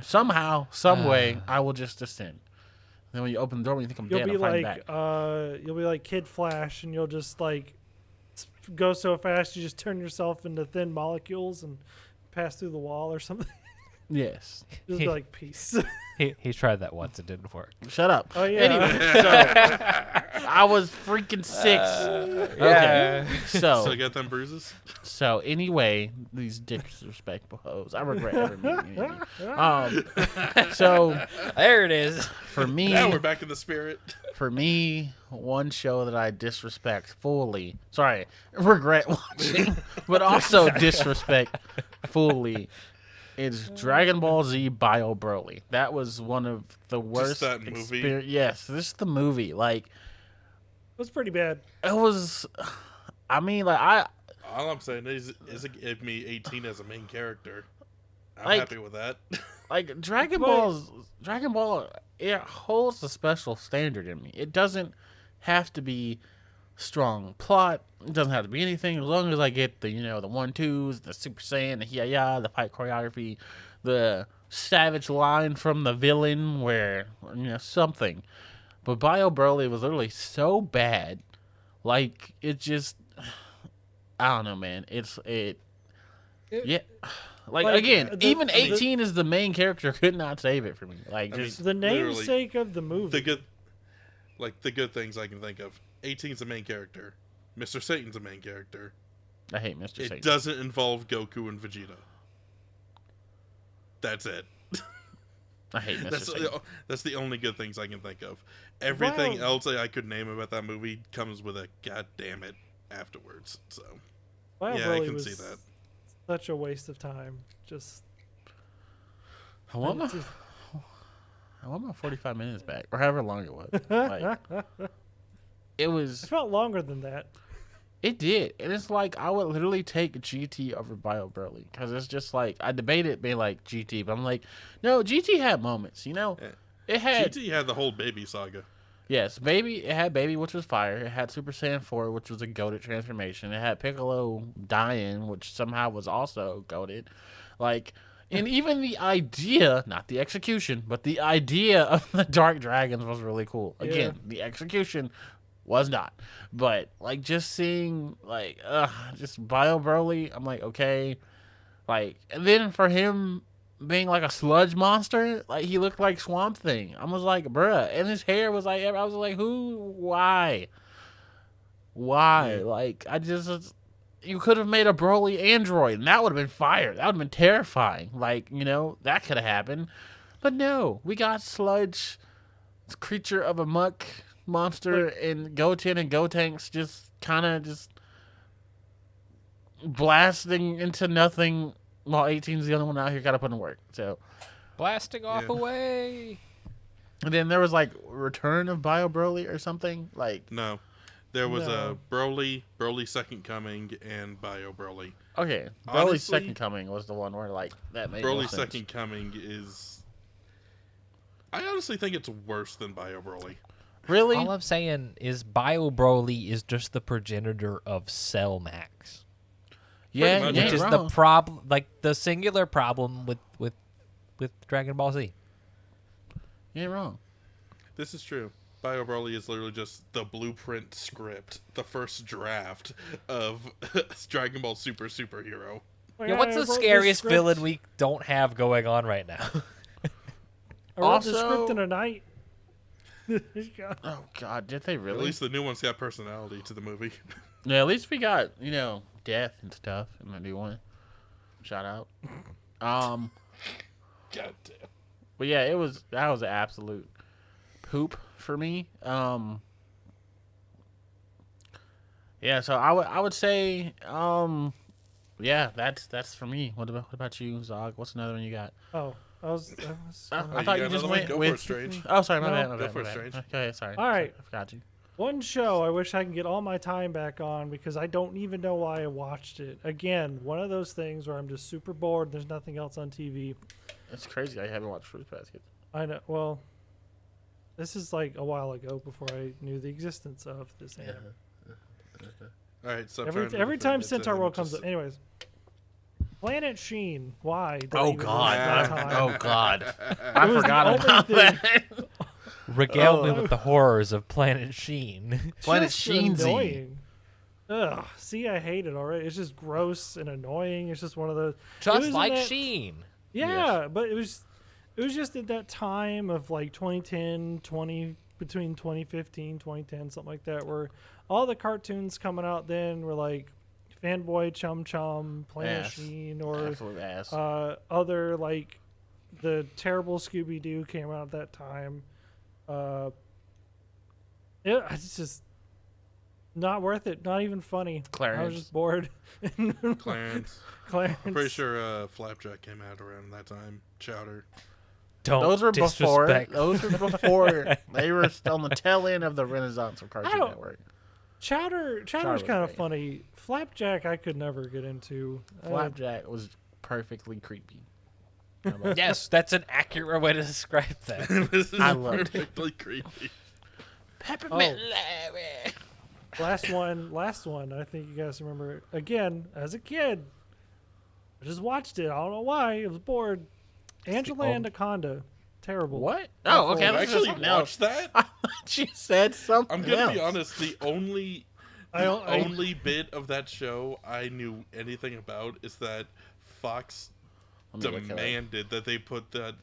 [SPEAKER 4] Somehow, some way, I will just ascend. Then when you open the door, when you think I'm
[SPEAKER 2] You'll
[SPEAKER 4] dead,
[SPEAKER 2] be
[SPEAKER 4] I'll fight
[SPEAKER 2] like
[SPEAKER 4] back.
[SPEAKER 2] you'll be like Kid Flash, and you'll just like go so fast you just turn yourself into thin molecules and pass through the wall or something.
[SPEAKER 4] Yes.
[SPEAKER 2] Just be like peace.
[SPEAKER 3] He tried that once, it didn't work.
[SPEAKER 4] Shut up.
[SPEAKER 2] Oh, yeah.
[SPEAKER 4] Anyway, so I was freaking 6. Okay.
[SPEAKER 1] So
[SPEAKER 4] So,
[SPEAKER 1] get them bruises?
[SPEAKER 4] anyway, these disrespectful hoes. I regret ever meeting you. So
[SPEAKER 3] There it is.
[SPEAKER 4] for
[SPEAKER 1] Now we're
[SPEAKER 4] me,
[SPEAKER 1] back in the spirit.
[SPEAKER 4] one show that I disrespect fully. Sorry, regret watching, but also disrespect fully. It's Dragon Ball Z Bio Broly. That was one of the worst.
[SPEAKER 1] that movie?
[SPEAKER 4] Yes, this is the movie. Like,
[SPEAKER 2] It was pretty bad.
[SPEAKER 4] it was. I mean, like
[SPEAKER 1] All I'm saying is it give me 18 as a main character. I'm
[SPEAKER 4] Like-
[SPEAKER 1] happy with that.
[SPEAKER 4] like Dragon
[SPEAKER 2] Well-
[SPEAKER 4] Ball. It holds a special standard in me. It doesn't have to be strong plot. It doesn't have to be anything as long as I get the the 1-2s, the Super Saiyan, the Hiya, the fight choreography, the savage line from the villain, where something. But Bio Broly was literally so bad, like it just. I don't know, man. Yeah. Like again, even 18 as the main character could not save it for me. Like
[SPEAKER 1] I mean,
[SPEAKER 4] just
[SPEAKER 2] The
[SPEAKER 1] Literally,
[SPEAKER 2] namesake of the movie.
[SPEAKER 1] the good things I can think of. 18's the main character. Mr. Satan's the main character.
[SPEAKER 4] I hate Mr.
[SPEAKER 1] It
[SPEAKER 4] Satan.
[SPEAKER 1] doesn't involve Goku and Vegeta. That's it.
[SPEAKER 4] I hate Mr. Satan.
[SPEAKER 1] That's the only good things I can think of. Everything
[SPEAKER 2] Wow.
[SPEAKER 1] else I could name about that movie comes with a god damn it afterwards. So
[SPEAKER 2] Bio
[SPEAKER 1] yeah, I
[SPEAKER 2] Broly
[SPEAKER 1] can
[SPEAKER 2] was
[SPEAKER 1] see that.
[SPEAKER 2] such a waste of time. Just
[SPEAKER 4] I want my 45 minutes back, or however long it was. Like, it
[SPEAKER 2] it
[SPEAKER 4] was.
[SPEAKER 2] felt longer than that.
[SPEAKER 4] It did, and it's like I would literally take GT over Bio Broly because it's just like I debated being like GT, but I'm like, no, GT had moments.
[SPEAKER 1] Yeah.
[SPEAKER 4] It had
[SPEAKER 1] GT had the whole baby saga.
[SPEAKER 4] yes, baby. It had baby, which was fire. It had Super Saiyan 4, which was a goated transformation. It had Piccolo dying, which somehow was also goated. Like, and even the idea, not the execution, but the idea of the Dark Dragons was really cool. Again, the execution was not. But like just seeing like just Bio Broly, I'm like, okay. Like, and then for him being like a sludge monster, like he looked like Swamp Thing. I was like, bruh. And his hair was like, I was like, why? Like, you could have made a Broly android, and that would have been fire. That would have been terrifying. Like, that could have happened. But no, we got sludge, creature of a muck monster, and Goten and Gotenks just kind of just blasting into nothing while 18's the only one out here got to put in work. So,
[SPEAKER 3] Blasting off
[SPEAKER 1] Yeah.
[SPEAKER 3] away.
[SPEAKER 4] and then there was like Return of Bio Broly or something. Like,
[SPEAKER 1] No. There was
[SPEAKER 2] No.
[SPEAKER 1] a Broly Second Coming, and Bio Broly.
[SPEAKER 4] okay, Broly's
[SPEAKER 1] Honestly,
[SPEAKER 4] Second Coming was the one where like that made no
[SPEAKER 1] Broly
[SPEAKER 4] sense.
[SPEAKER 1] Second Coming is. I honestly think it's worse than Bio Broly.
[SPEAKER 4] Really?
[SPEAKER 3] All I'm saying is Bio Broly is just the progenitor of Cell Max.
[SPEAKER 4] Yeah,
[SPEAKER 1] much.
[SPEAKER 4] you
[SPEAKER 3] Which
[SPEAKER 4] ain't
[SPEAKER 3] is
[SPEAKER 4] wrong.
[SPEAKER 3] the problem, like the singular problem with Dragon Ball Z.
[SPEAKER 4] You ain't wrong.
[SPEAKER 1] This is true. Bio Broly is literally just the blueprint script, the first draft of Dragon Ball Super Superhero.
[SPEAKER 3] Yeah, what's the scariest villain we don't have going on right now?
[SPEAKER 2] I wrote the script in a night.
[SPEAKER 4] Oh God, did they really?
[SPEAKER 1] At least the new one's got personality to the movie.
[SPEAKER 4] Yeah, at least we got death and stuff in the new one. Shout out.
[SPEAKER 1] God damn.
[SPEAKER 4] But yeah, that was an absolute poop for me. Yeah, so I would say yeah, that's for me. What about you, Zog? What's another one you got?
[SPEAKER 2] Oh, I
[SPEAKER 4] thought you
[SPEAKER 1] got
[SPEAKER 4] just
[SPEAKER 1] another one?
[SPEAKER 4] went
[SPEAKER 1] Go
[SPEAKER 4] with
[SPEAKER 1] for it, Strange.
[SPEAKER 4] Oh, sorry, my
[SPEAKER 2] No.
[SPEAKER 4] bad. My
[SPEAKER 1] Go
[SPEAKER 4] bad,
[SPEAKER 1] for
[SPEAKER 4] my
[SPEAKER 1] it,
[SPEAKER 4] bad.
[SPEAKER 1] Strange.
[SPEAKER 4] Okay, sorry.
[SPEAKER 2] All right.
[SPEAKER 4] I forgot you.
[SPEAKER 2] One show I wish I can get all my time back on because I don't even know why I watched it. Again, one of those things where I'm just super bored. There's nothing else on TV.
[SPEAKER 4] It's crazy. I haven't watched Fruit Basket.
[SPEAKER 2] I know. Well, this is like a while ago before I knew the existence of this anime.
[SPEAKER 1] All right, so
[SPEAKER 2] Every time Centaur World comes up. Anyways. Planet Sheen. Why? did I
[SPEAKER 4] Oh
[SPEAKER 2] even waste my
[SPEAKER 4] God.
[SPEAKER 2] time?
[SPEAKER 4] Oh God. I
[SPEAKER 2] was the
[SPEAKER 4] forgot
[SPEAKER 2] only
[SPEAKER 4] about
[SPEAKER 2] thing-
[SPEAKER 4] that.
[SPEAKER 3] Regale me with the horrors of Planet Sheen.
[SPEAKER 4] Planet
[SPEAKER 2] Just
[SPEAKER 4] Sheensy.
[SPEAKER 2] annoying. Ugh. See, I hate it already. It's just gross and annoying. It's just one of those. It was
[SPEAKER 3] Just
[SPEAKER 2] in
[SPEAKER 3] like
[SPEAKER 2] that-
[SPEAKER 3] Sheen.
[SPEAKER 2] Yeah, but it was just at that time of like 2010, between 2015, 2010, something like that, where all the cartoons coming out then were like Fanboy, Chum Chum, Planet
[SPEAKER 4] Ass.
[SPEAKER 2] Sheen, or
[SPEAKER 4] Absolute ass.
[SPEAKER 2] other like the terrible Scooby Doo came out at that time. It's just not worth it. Not even funny. I was
[SPEAKER 4] Clarence.
[SPEAKER 2] just bored.
[SPEAKER 1] Clarence.
[SPEAKER 2] Clarence.
[SPEAKER 1] I'm pretty sure Flapjack came out around that time. Chowder.
[SPEAKER 3] Don't
[SPEAKER 4] Those were before.
[SPEAKER 3] disrespect.
[SPEAKER 4] Those were before. They were still on the tail end of the renaissance of Cartoon
[SPEAKER 2] don't-
[SPEAKER 4] Network.
[SPEAKER 2] Chowder's
[SPEAKER 4] was
[SPEAKER 2] kind of
[SPEAKER 4] great.
[SPEAKER 2] funny. Flapjack I could never get into.
[SPEAKER 4] Flapjack was perfectly creepy. How about
[SPEAKER 3] Yes, that's an accurate way to describe that.
[SPEAKER 1] This is
[SPEAKER 4] I loved it.
[SPEAKER 1] perfectly creepy.
[SPEAKER 4] Peppermint
[SPEAKER 2] Oh.
[SPEAKER 4] Larry.
[SPEAKER 2] Last one. I think you guys remember. Again, as a kid, I just watched it. I don't know why. I was bored. Angela Anaconda. Terrible.
[SPEAKER 4] What? Oh, okay.
[SPEAKER 1] You
[SPEAKER 4] Let's do
[SPEAKER 1] actually
[SPEAKER 4] something else.
[SPEAKER 1] watched that?
[SPEAKER 4] She said something
[SPEAKER 1] I'm gonna be
[SPEAKER 4] else.
[SPEAKER 1] honest. The only bit of that show I knew anything about is that Fox
[SPEAKER 4] Let me look it up.
[SPEAKER 1] demanded that they put that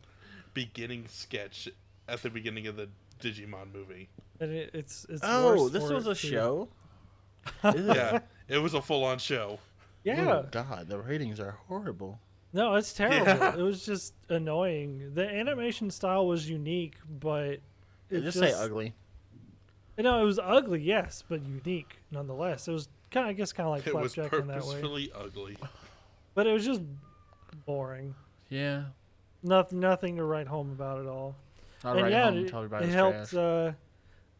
[SPEAKER 1] beginning sketch at the beginning of the Digimon movie.
[SPEAKER 2] And it's
[SPEAKER 4] Oh,
[SPEAKER 2] worse
[SPEAKER 4] this
[SPEAKER 2] for
[SPEAKER 4] was
[SPEAKER 2] it,
[SPEAKER 4] a
[SPEAKER 2] too.
[SPEAKER 4] show?
[SPEAKER 1] Yeah, it was a full-on show.
[SPEAKER 2] Yeah.
[SPEAKER 4] Oh, God, the ratings are horrible.
[SPEAKER 2] No, it's terrible.
[SPEAKER 1] Yeah.
[SPEAKER 2] It was just annoying. The animation style was unique, but it
[SPEAKER 4] Just say ugly.
[SPEAKER 2] No, it was ugly, yes, but unique nonetheless. It was kind of like
[SPEAKER 1] It was
[SPEAKER 2] Flapjack in that way,
[SPEAKER 1] purposefully ugly.
[SPEAKER 2] but it was just boring.
[SPEAKER 4] Yeah.
[SPEAKER 2] Nothing to write home about at all.
[SPEAKER 4] I'll
[SPEAKER 2] And
[SPEAKER 4] write
[SPEAKER 2] yeah,
[SPEAKER 4] home and tell everybody
[SPEAKER 2] it
[SPEAKER 4] it's
[SPEAKER 2] helped.
[SPEAKER 4] trash.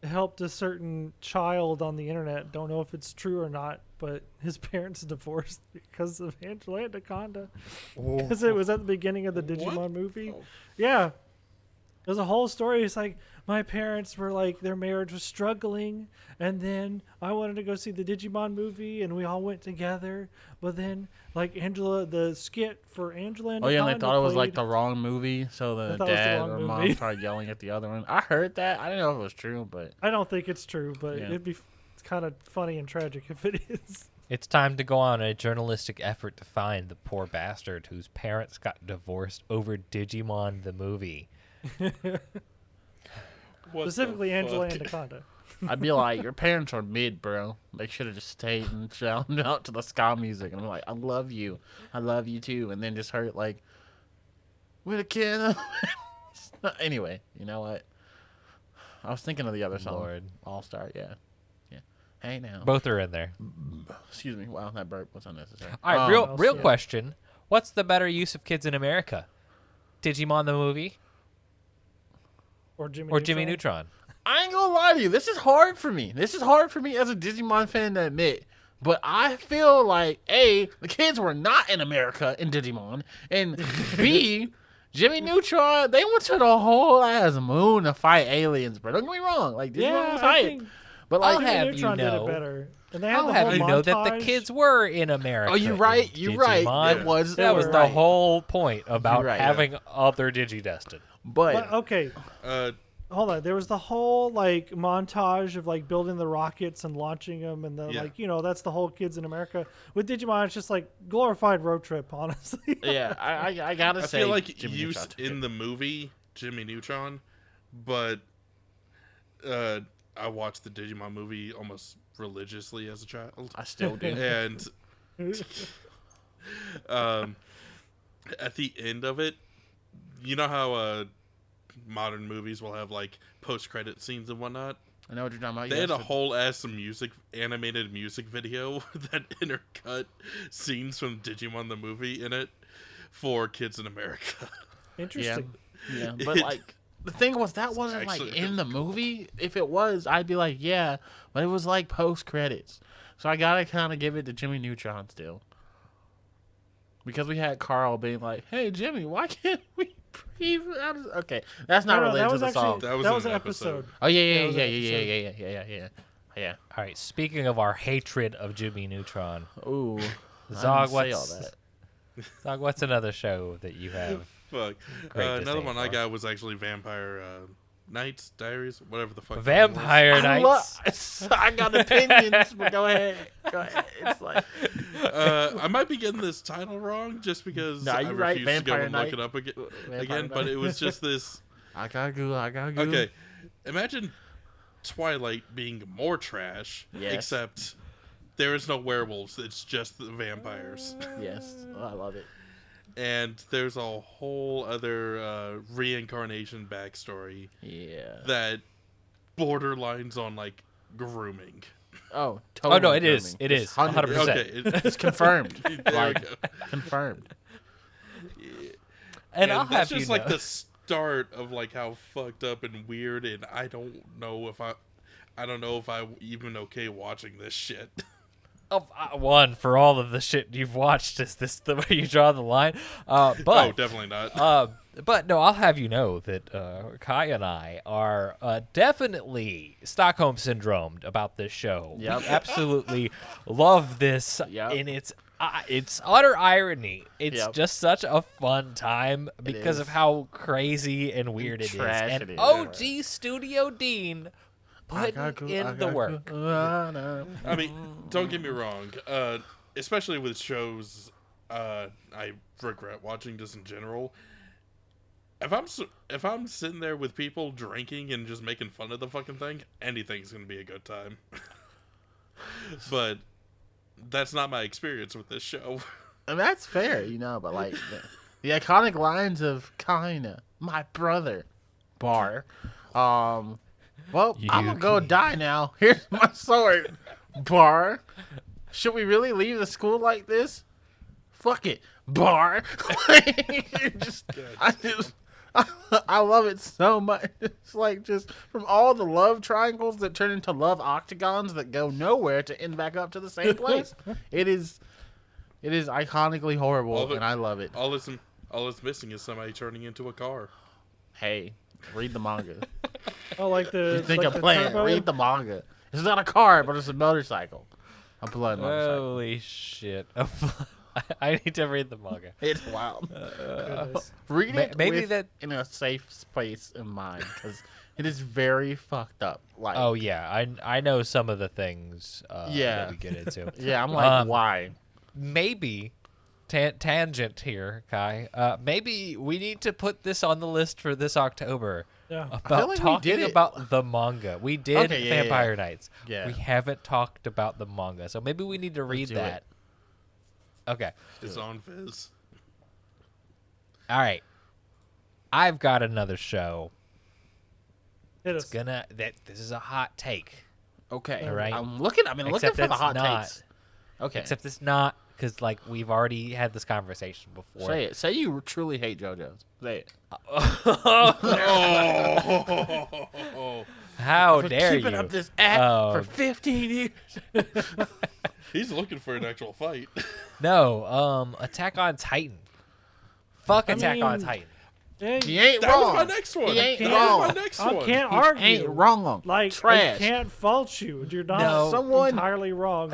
[SPEAKER 2] It helped a certain child on the internet. Don't know if it's true or not, but his parents divorced because of Angela Anaconda. Because it was at the beginning of the Digimon
[SPEAKER 1] What?
[SPEAKER 2] movie.
[SPEAKER 1] Oh.
[SPEAKER 2] Yeah. There's a whole story. It's like my parents were like their marriage was struggling, and then I wanted to go see the Digimon movie, and we all went together. But then, like the skit for Angela
[SPEAKER 4] Oh, yeah, and they
[SPEAKER 2] Anaconda
[SPEAKER 4] thought it was like
[SPEAKER 2] played-
[SPEAKER 4] the wrong movie, so
[SPEAKER 2] They
[SPEAKER 4] the
[SPEAKER 2] thought it was the
[SPEAKER 4] dad
[SPEAKER 2] wrong
[SPEAKER 4] or mom
[SPEAKER 2] movie.
[SPEAKER 4] started yelling at the other one. I heard that. I didn't know if it was true, but
[SPEAKER 2] I don't think it's true, but
[SPEAKER 4] Yeah.
[SPEAKER 2] it'd be kind of funny and tragic if it is.
[SPEAKER 3] It's time to go on a journalistic effort to find the poor bastard whose parents got divorced over Digimon the movie.
[SPEAKER 1] What the
[SPEAKER 2] Specifically, Angela
[SPEAKER 1] fuck?
[SPEAKER 2] Anaconda.
[SPEAKER 4] I'd be like, your parents are mid, bro. They should have just stayed and shouted out to the ska music. And I'm like, I love you too. And then just heard like, with a kid. Anyway, you know what? I was thinking of the other song.
[SPEAKER 3] Lord.
[SPEAKER 4] All Star, yeah. Hey now.
[SPEAKER 3] Both are in there.
[SPEAKER 4] Excuse me. Wow, that burp was unnecessary.
[SPEAKER 3] All right,
[SPEAKER 2] I'll
[SPEAKER 3] real
[SPEAKER 2] see it.
[SPEAKER 3] question. What's the better use of kids in America? Digimon the movie
[SPEAKER 2] Or Jimmy
[SPEAKER 3] or Jimmy Neutron?
[SPEAKER 4] I ain't gonna lie to you. This is hard for me. This is hard for me as a Digimon fan to admit. But I feel like, A, the kids were not in America in Digimon. And B, Jimmy Neutron, they went to the whole ass moon to fight aliens, bro. Don't get me wrong. Like, Digimon
[SPEAKER 2] Yeah,
[SPEAKER 4] was
[SPEAKER 2] I
[SPEAKER 4] hype.
[SPEAKER 2] think
[SPEAKER 4] But
[SPEAKER 3] I'll
[SPEAKER 4] like,
[SPEAKER 3] have
[SPEAKER 2] Jimmy Neutron
[SPEAKER 3] you
[SPEAKER 2] did
[SPEAKER 3] know-
[SPEAKER 2] it better. And they had
[SPEAKER 3] How
[SPEAKER 2] the
[SPEAKER 3] have
[SPEAKER 2] whole
[SPEAKER 3] you know that the
[SPEAKER 2] montage.
[SPEAKER 3] kids were in America?
[SPEAKER 4] oh, you're
[SPEAKER 3] in
[SPEAKER 4] right. You're right.
[SPEAKER 3] Digimon?
[SPEAKER 4] It was.
[SPEAKER 3] That was
[SPEAKER 4] you're
[SPEAKER 3] the
[SPEAKER 4] right.
[SPEAKER 3] whole point about
[SPEAKER 4] right, yeah.
[SPEAKER 3] having other Digidestined.
[SPEAKER 4] But
[SPEAKER 2] But, okay, hold on. There was the whole like montage of like building the rockets and launching them, and the like. That's the whole Kids in America. With Digimon, it's just like glorified road trip. Honestly.
[SPEAKER 4] Yeah, I gotta say,
[SPEAKER 1] I feel like
[SPEAKER 4] Jimmy
[SPEAKER 1] used
[SPEAKER 4] Neutron took
[SPEAKER 1] in
[SPEAKER 4] it.
[SPEAKER 1] the movie Jimmy Neutron, but I watched the Digimon movie almost religiously as a child,
[SPEAKER 4] I still do.
[SPEAKER 1] and at the end of it, you know how modern movies will have like post-credit scenes and whatnot.
[SPEAKER 4] I know what you're talking about.
[SPEAKER 1] They had a
[SPEAKER 4] Yes,
[SPEAKER 1] whole animated music video that intercut scenes from Digimon the movie in it for Kids in America.
[SPEAKER 2] Interesting.
[SPEAKER 4] yeah, but like the thing was that wasn't like
[SPEAKER 1] actually
[SPEAKER 4] in the movie. If it was, I'd be like, yeah, but it was like post credits. So I gotta kind of give it to Jimmy Neutron still, because we had Carl being like, "Hey Jimmy, why can't we breathe?" Okay, that's not
[SPEAKER 2] No,
[SPEAKER 4] related
[SPEAKER 2] that
[SPEAKER 4] to
[SPEAKER 2] was
[SPEAKER 4] the
[SPEAKER 2] actually
[SPEAKER 4] song.
[SPEAKER 1] That was
[SPEAKER 2] an
[SPEAKER 1] an
[SPEAKER 2] episode.
[SPEAKER 4] Oh yeah,
[SPEAKER 2] that was an
[SPEAKER 4] yeah.
[SPEAKER 3] All right. Speaking of our hatred of Jimmy Neutron,
[SPEAKER 4] Ooh,
[SPEAKER 3] Zog,
[SPEAKER 4] I didn't say all that.
[SPEAKER 3] Zog, what's another show that you have?
[SPEAKER 1] Fuck.
[SPEAKER 3] Great
[SPEAKER 1] Another
[SPEAKER 3] disdain
[SPEAKER 1] one I
[SPEAKER 3] for?
[SPEAKER 1] got was actually Vampire Nights, Diaries, whatever the fuck. that
[SPEAKER 3] Vampire
[SPEAKER 4] I
[SPEAKER 3] Nights.
[SPEAKER 4] I got opinions, but go ahead. It's like
[SPEAKER 1] was. I might be getting this title wrong just because
[SPEAKER 4] Nah,
[SPEAKER 1] I
[SPEAKER 4] you're right,
[SPEAKER 1] refuse to go
[SPEAKER 4] Vampire
[SPEAKER 1] and
[SPEAKER 4] Night.
[SPEAKER 1] look it up again.
[SPEAKER 4] Vampire
[SPEAKER 1] But
[SPEAKER 4] Night.
[SPEAKER 1] it was just this.
[SPEAKER 4] I gotta go.
[SPEAKER 1] Okay, imagine Twilight being more trash,
[SPEAKER 4] Yes.
[SPEAKER 1] except there is no werewolves. It's just the vampires.
[SPEAKER 4] Yes, I love it.
[SPEAKER 1] And there's a whole other reincarnation backstory
[SPEAKER 4] Yeah.
[SPEAKER 1] that borderlines on like grooming.
[SPEAKER 4] Oh, totally.
[SPEAKER 3] Oh no, it is.
[SPEAKER 4] grooming.
[SPEAKER 3] It
[SPEAKER 4] It's
[SPEAKER 3] is.
[SPEAKER 4] 100%.
[SPEAKER 3] 100%.
[SPEAKER 1] Okay,
[SPEAKER 4] It's confirmed.
[SPEAKER 1] there
[SPEAKER 4] Like,
[SPEAKER 1] we go.
[SPEAKER 4] confirmed.
[SPEAKER 3] And I'll
[SPEAKER 1] that's
[SPEAKER 3] have
[SPEAKER 1] just
[SPEAKER 3] you
[SPEAKER 1] like
[SPEAKER 3] know.
[SPEAKER 1] the start of like how fucked up and weird, and I don't know if I even okay watching this shit.
[SPEAKER 3] One, for all of the shit you've watched, is this the way you draw the line?
[SPEAKER 1] Oh,
[SPEAKER 3] But
[SPEAKER 1] definitely not.
[SPEAKER 3] but no, I'll have you know that Kai and I are definitely Stockholm syndromed about this show.
[SPEAKER 4] Yep.
[SPEAKER 3] We absolutely love this
[SPEAKER 4] Yep.
[SPEAKER 3] in its utter irony. It's
[SPEAKER 4] Yep.
[SPEAKER 3] just such a fun time because
[SPEAKER 4] is.
[SPEAKER 3] of how crazy and weird it is.
[SPEAKER 4] trash
[SPEAKER 3] And
[SPEAKER 4] it is.
[SPEAKER 3] OG Studio Dean putting in the work.
[SPEAKER 1] I mean, don't get me wrong. Especially with shows, I regret watching just in general. If I'm sitting there with people drinking and just making fun of the fucking thing, anything's gonna be a good time. But that's not my experience with this show.
[SPEAKER 4] And that's fair, but like the iconic lines of kinda my brother bar. Well, I'm gonna go die now. Here's my sword. Bar. Should we really leave the school like this? Fuck it. Bar. I love it so much. It's like just from all the love triangles that turn into love octagons that go nowhere to end back up to the same place. It is iconically horrible, and I love it.
[SPEAKER 1] All it's missing is somebody turning into a car.
[SPEAKER 4] Hey, read the manga.
[SPEAKER 2] Oh, like the
[SPEAKER 4] You think
[SPEAKER 2] like
[SPEAKER 4] I'm
[SPEAKER 2] the
[SPEAKER 4] playing?
[SPEAKER 2] turbo?
[SPEAKER 4] Read the manga. It's not a car, but it's a motorcycle. A blood motorcycle.
[SPEAKER 3] Holy shit. I need to read the manga.
[SPEAKER 4] It's wild.
[SPEAKER 2] Goodness.
[SPEAKER 4] Read it
[SPEAKER 3] maybe that-
[SPEAKER 4] in a safe space in mind, because it is very fucked up. Like,
[SPEAKER 3] Oh yeah, I know some of the things
[SPEAKER 4] Yeah.
[SPEAKER 3] that we get into.
[SPEAKER 4] yeah, I'm like, why?
[SPEAKER 3] Maybe tangent here, Kai. Maybe we need to put this on the list for this October
[SPEAKER 2] Yeah.
[SPEAKER 3] about
[SPEAKER 4] like we
[SPEAKER 3] talking
[SPEAKER 4] did it.
[SPEAKER 3] about the manga. We did
[SPEAKER 4] Okay, yeah,
[SPEAKER 3] Vampire
[SPEAKER 4] yeah.
[SPEAKER 3] Nights.
[SPEAKER 4] Yeah.
[SPEAKER 3] We haven't talked about the manga, so maybe we need to read
[SPEAKER 4] do
[SPEAKER 3] that.
[SPEAKER 4] it.
[SPEAKER 3] Okay.
[SPEAKER 1] It's on Viz.
[SPEAKER 3] All right. I've got another show.
[SPEAKER 2] Hit
[SPEAKER 3] It's
[SPEAKER 2] us.
[SPEAKER 3] this is a hot take.
[SPEAKER 4] Okay,
[SPEAKER 3] All right.
[SPEAKER 4] I'm looking for
[SPEAKER 3] Except
[SPEAKER 4] the
[SPEAKER 3] it's
[SPEAKER 4] hot
[SPEAKER 3] not.
[SPEAKER 4] takes. Okay,
[SPEAKER 3] Except it's not because like we've already had this conversation before.
[SPEAKER 4] say it. Say you truly hate JoJo's. Say it.
[SPEAKER 1] Oh,
[SPEAKER 3] How
[SPEAKER 4] For
[SPEAKER 3] dare
[SPEAKER 4] keeping
[SPEAKER 3] you?
[SPEAKER 4] up this act
[SPEAKER 3] Oh.
[SPEAKER 4] for 15 years.
[SPEAKER 1] he's looking for an actual fight.
[SPEAKER 3] No, Attack on Titan. Fuck Attack on
[SPEAKER 2] mean,
[SPEAKER 3] Titan.
[SPEAKER 2] Yeah,
[SPEAKER 4] He ain't
[SPEAKER 1] That
[SPEAKER 4] wrong.
[SPEAKER 1] was my next one.
[SPEAKER 4] He ain't
[SPEAKER 1] That
[SPEAKER 4] wrong.
[SPEAKER 1] was my next
[SPEAKER 2] I
[SPEAKER 1] one.
[SPEAKER 2] can't
[SPEAKER 4] He
[SPEAKER 2] argue.
[SPEAKER 4] ain't wrong.
[SPEAKER 2] Like
[SPEAKER 4] Trash.
[SPEAKER 2] I can't fault you. You're not
[SPEAKER 3] No.
[SPEAKER 4] Someone-
[SPEAKER 2] entirely wrong.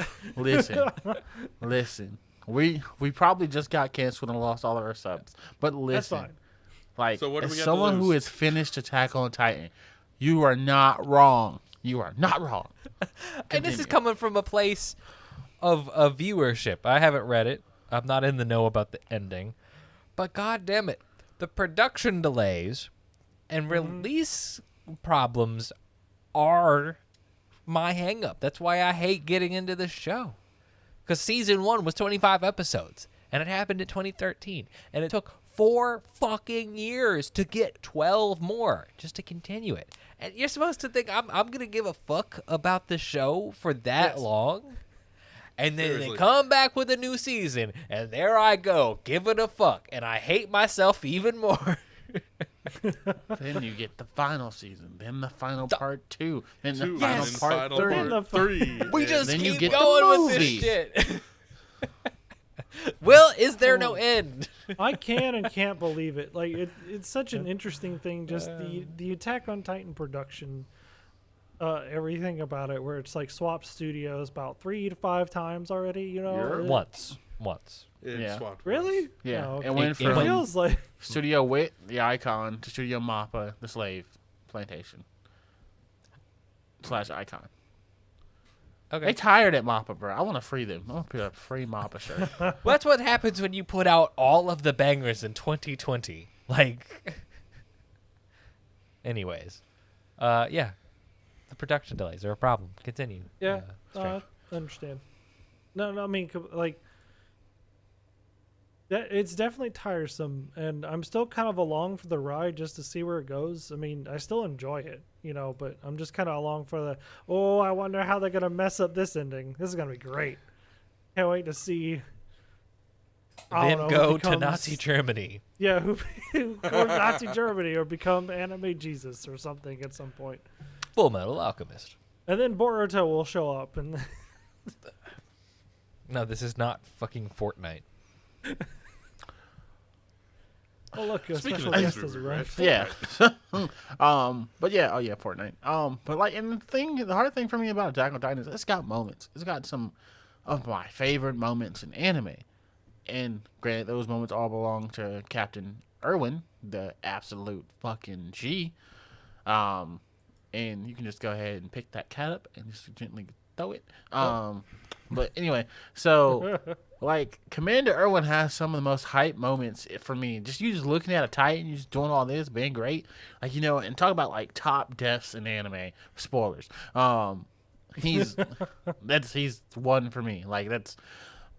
[SPEAKER 4] Listen. We probably just got canceled and lost all of our subs. But
[SPEAKER 2] That's
[SPEAKER 4] listen,
[SPEAKER 2] fine.
[SPEAKER 4] like
[SPEAKER 1] So what do
[SPEAKER 4] as
[SPEAKER 1] we got to
[SPEAKER 4] someone who
[SPEAKER 1] lose?
[SPEAKER 4] has finished Attack on Titan, You are not wrong. You are not wrong.
[SPEAKER 3] And this is
[SPEAKER 4] Continue.
[SPEAKER 3] coming from a place of viewership. I haven't read it. I'm not in the know about the ending. But god damn it, the production delays and release problems are my hang up. That's why I hate getting into this show. Because season 1 was 25 episodes, and it happened in 2013. And it took 4 fucking years to get 12 more just to continue it. And you're supposed to think I'm going to give a fuck about the show for that long? And then
[SPEAKER 1] Seriously.
[SPEAKER 3] they come back with a new season, and there I go, giving a fuck. And I hate myself even more.
[SPEAKER 4] Then you get the final season, then the final part 2, then the
[SPEAKER 1] Two,
[SPEAKER 4] final
[SPEAKER 1] and then
[SPEAKER 4] part
[SPEAKER 1] final
[SPEAKER 4] 3.
[SPEAKER 2] Then the
[SPEAKER 1] part 3.
[SPEAKER 3] We
[SPEAKER 1] and
[SPEAKER 3] just
[SPEAKER 4] then you
[SPEAKER 3] keep
[SPEAKER 4] get the
[SPEAKER 3] going with this
[SPEAKER 4] movie.
[SPEAKER 3] shit. Will, is there no end?
[SPEAKER 2] I can and can't believe it. Like it's such an interesting thing. Just the Attack on Titan production, everything about it. Where it's like swapped studios about 3 to 5 times already. You know,
[SPEAKER 4] Sure.
[SPEAKER 3] Once.
[SPEAKER 1] It
[SPEAKER 4] Yeah.
[SPEAKER 1] swapped
[SPEAKER 2] Really?
[SPEAKER 4] Yeah,
[SPEAKER 2] Oh, okay.
[SPEAKER 4] it went
[SPEAKER 3] It
[SPEAKER 2] It
[SPEAKER 4] from
[SPEAKER 2] feels like
[SPEAKER 4] Studio Wit, the Icon, to Studio Mappa, the Slave Plantation / Icon.
[SPEAKER 3] Okay.
[SPEAKER 4] They tired at Mappa, bro. I want to free them. I want to put a free Mappa shirt.
[SPEAKER 3] Well, that's what happens when you put out all of the bangers in 2020. Like, anyways, yeah, the production delays are a problem. Continue.
[SPEAKER 2] yeah.
[SPEAKER 3] Strange.
[SPEAKER 2] I understand. No. I mean, like that. It's definitely tiresome, and I'm still kind of along for the ride just to see where it goes. I mean, I still enjoy it, you know, but I'm just kind of along for the. Oh, I wonder how they're gonna mess up this ending. This is gonna be great. Can't wait to see. I
[SPEAKER 3] Then
[SPEAKER 2] don't know, who
[SPEAKER 3] go to
[SPEAKER 2] becomes-
[SPEAKER 3] Nazi Germany.
[SPEAKER 2] Yeah, who go to Nazi Germany or become anime Jesus or something at some point.
[SPEAKER 3] Full Metal Alchemist.
[SPEAKER 2] And then Boruto will show up, and
[SPEAKER 3] No, this is not fucking Fortnite.
[SPEAKER 2] oh look, a
[SPEAKER 1] Speaking
[SPEAKER 2] special
[SPEAKER 1] of
[SPEAKER 2] guest
[SPEAKER 1] things
[SPEAKER 2] has
[SPEAKER 1] we
[SPEAKER 2] arrived.
[SPEAKER 4] Yeah. But yeah, oh yeah, Fortnite. But like, and the hard thing for me about Attack on Titan is it's got moments. It's got some of my favorite moments in anime. And granted, those moments all belong to Captain Irwin, the absolute fucking G. And you can just go ahead and pick that cat up and just gently throw it. But anyway, so like Commander Irwin has some of the most hype moments for me. Just you just looking at a Titan, you just doing all this, being great. Like, you know, and talk about like top deaths in anime. Spoilers. He's one for me. Like that's.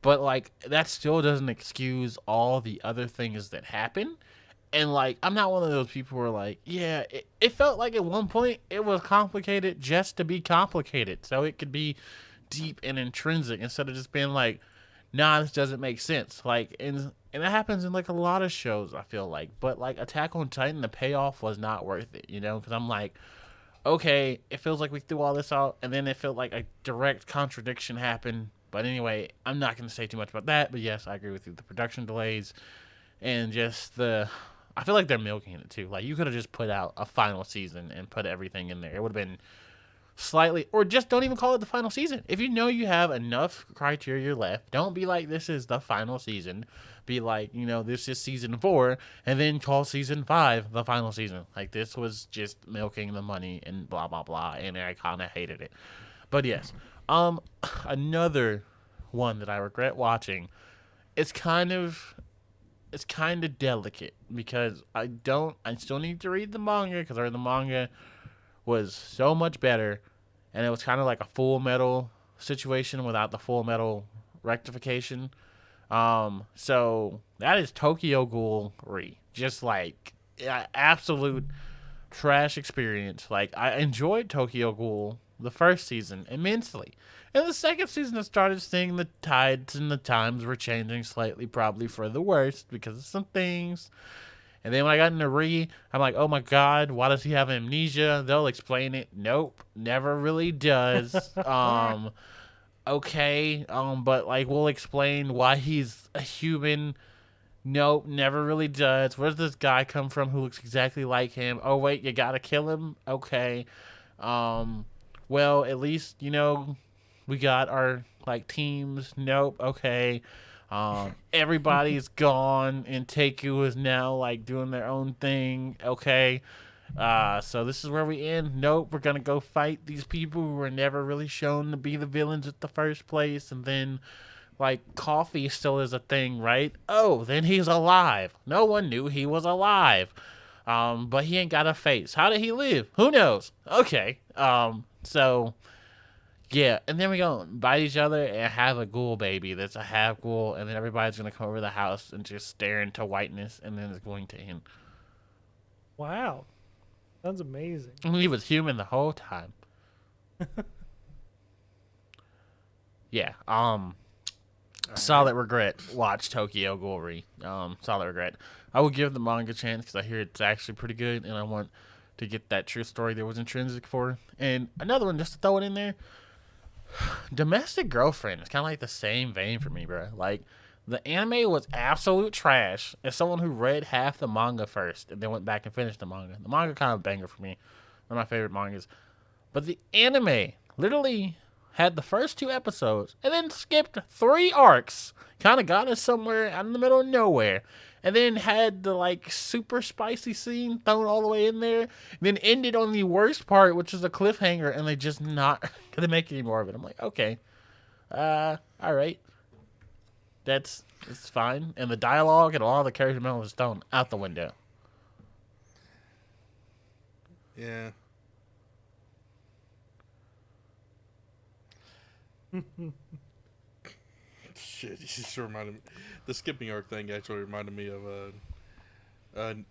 [SPEAKER 4] But, like, that still doesn't excuse all the other things that happen. And, like, I'm not one of those people who are like, yeah, it felt like at one point it was complicated just to be complicated. So it could be deep and intrinsic instead of just being like, nah, this doesn't make sense. Like, and that happens in, like, a lot of shows, I feel like. But, like, Attack on Titan, the payoff was not worth it, you know? Because I'm like, okay, it feels like we threw all this out, and then it felt like a direct contradiction happened. But anyway, I'm not going to say too much about that. But yes, I agree with you. The production delays and just I feel like they're milking it too. Like, you could have just put out a final season and put everything in there. It would have been slightly, or just don't even call it the final season. If you know you have enough criteria left, don't be like, this is the final season. Be like, you know, this is season 4, and then call season 5 the final season. Like, this was just milking the money and blah, blah, blah. And I kind of hated it. But yes. Another one that I regret watching. It's kind of delicate because I still need to read the manga because I heard the manga was so much better, and it was kind of like a Full Metal situation without the Full Metal rectification. So that is Tokyo Ghoul Re. Just like absolute trash experience. Like, I enjoyed Tokyo Ghoul the first season immensely. And the second season, I started seeing the tides and the times were changing slightly, probably for the worst because of some things. And then when I got into Re, I'm like, oh my god, why does he have amnesia? They'll explain it. Nope, never really does. Okay, but like we'll explain why he's a human. Nope, never really does. Where's this guy come from who looks exactly like him? Oh wait, you gotta kill him? Okay. Well, at least, you know, we got our, like, teams. Nope. Okay. Everybody's gone, and Taku is now, like, doing their own thing. Okay. So this is where we end. Nope, we're gonna go fight these people who were never really shown to be the villains at the first place, and then like coffee still is a thing, right? Oh, then he's alive. No one knew he was alive. But he ain't got a face. How did he live? Who knows? Okay. So yeah, and then we go bite each other and have a ghoul baby that's a half ghoul, and then everybody's gonna come over the house and just stare into whiteness, and then it's going to end.
[SPEAKER 2] Wow. Sounds amazing.
[SPEAKER 4] And he was human the whole time. Yeah. Solid regret. Watch Tokyo Ghoul. Solid regret. I will give the manga a chance because I hear it's actually pretty good, and I want to get that true story there was intrinsic for. And another one, just to throw it in there, Domestic Girlfriend is kind of like the same vein for me, bro. Like, the anime was absolute trash. As someone who read half the manga first and then went back and finished the manga kind of a banger for me. One of my favorite mangas. But the anime literally had the first 2 episodes and then skipped 3 arcs. Kind of got us somewhere out in the middle of nowhere. And then had the like super spicy scene thrown all the way in there. And then ended on the worst part, which is a cliffhanger, and they just not gonna make any more of it. I'm like, okay. Alright. It's fine. And the dialogue and all the character development was thrown out the window.
[SPEAKER 1] Yeah. Shit, you just reminded me. The skipping arc thing actually reminded me of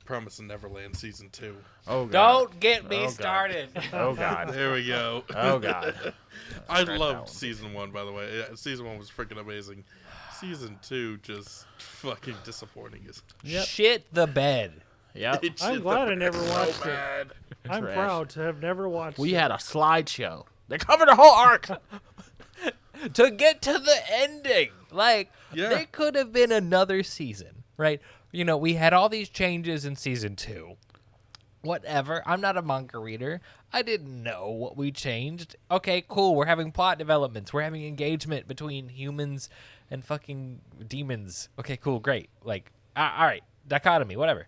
[SPEAKER 1] Promise of Neverland season 2.
[SPEAKER 4] Oh god.
[SPEAKER 3] Don't get me
[SPEAKER 4] Oh, God.
[SPEAKER 3] started.
[SPEAKER 4] Oh god.
[SPEAKER 1] There we go.
[SPEAKER 4] Oh god.
[SPEAKER 1] I
[SPEAKER 4] Start
[SPEAKER 1] loved
[SPEAKER 4] that one.
[SPEAKER 1] season 1, by the way. Yeah, season 1 was freaking amazing. Season 2 just fucking disappointing as
[SPEAKER 4] Yep.
[SPEAKER 3] Shit the bed.
[SPEAKER 4] Yep.
[SPEAKER 1] it.
[SPEAKER 2] I'm
[SPEAKER 1] Shit,
[SPEAKER 2] glad
[SPEAKER 1] the
[SPEAKER 2] I never
[SPEAKER 1] bed so
[SPEAKER 2] watched it.
[SPEAKER 1] bad.
[SPEAKER 2] I'm
[SPEAKER 4] Trash.
[SPEAKER 2] proud to have never watched
[SPEAKER 4] We
[SPEAKER 2] it.
[SPEAKER 4] had a slideshow. They covered the whole arc.
[SPEAKER 3] To get to the ending. Like,
[SPEAKER 1] Yeah.
[SPEAKER 3] there could have been another season, right? You know, we had all these changes in season 2. Whatever. I'm not a manga reader. I didn't know what we changed. Okay, cool. We're having plot developments. We're having engagement between humans and fucking demons. Okay, cool. Great. Like, all right. Dichotomy, whatever.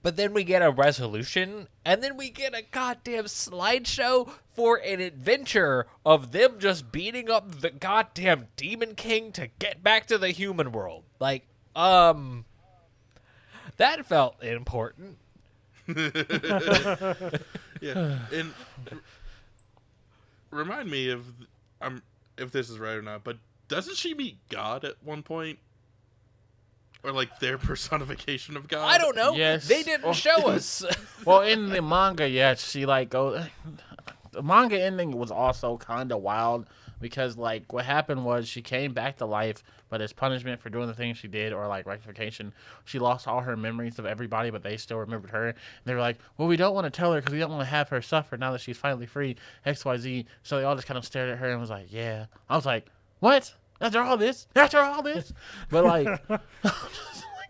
[SPEAKER 3] But then we get a resolution, and then we get a goddamn slideshow for an adventure of them just beating up the goddamn Demon King to get back to the human world. Like, that felt important.
[SPEAKER 1] Yeah, and remind me if this is right or not, but doesn't she meet God at one point? Or like their personification of God?
[SPEAKER 3] I don't know.
[SPEAKER 4] Yes.
[SPEAKER 3] They didn't show us.
[SPEAKER 4] Well, in the manga, yeah, she like goes. The manga ending was also kind of wild because like what happened was she came back to life, but as punishment for doing the things she did or like rectification, she lost all her memories of everybody, but they still remembered her. And they were like, well, we don't want to tell her because we don't want to have her suffer now that she's finally free, XYZ. So they all just kind of stared at her and was like, yeah. I was like, what? After all this? But like,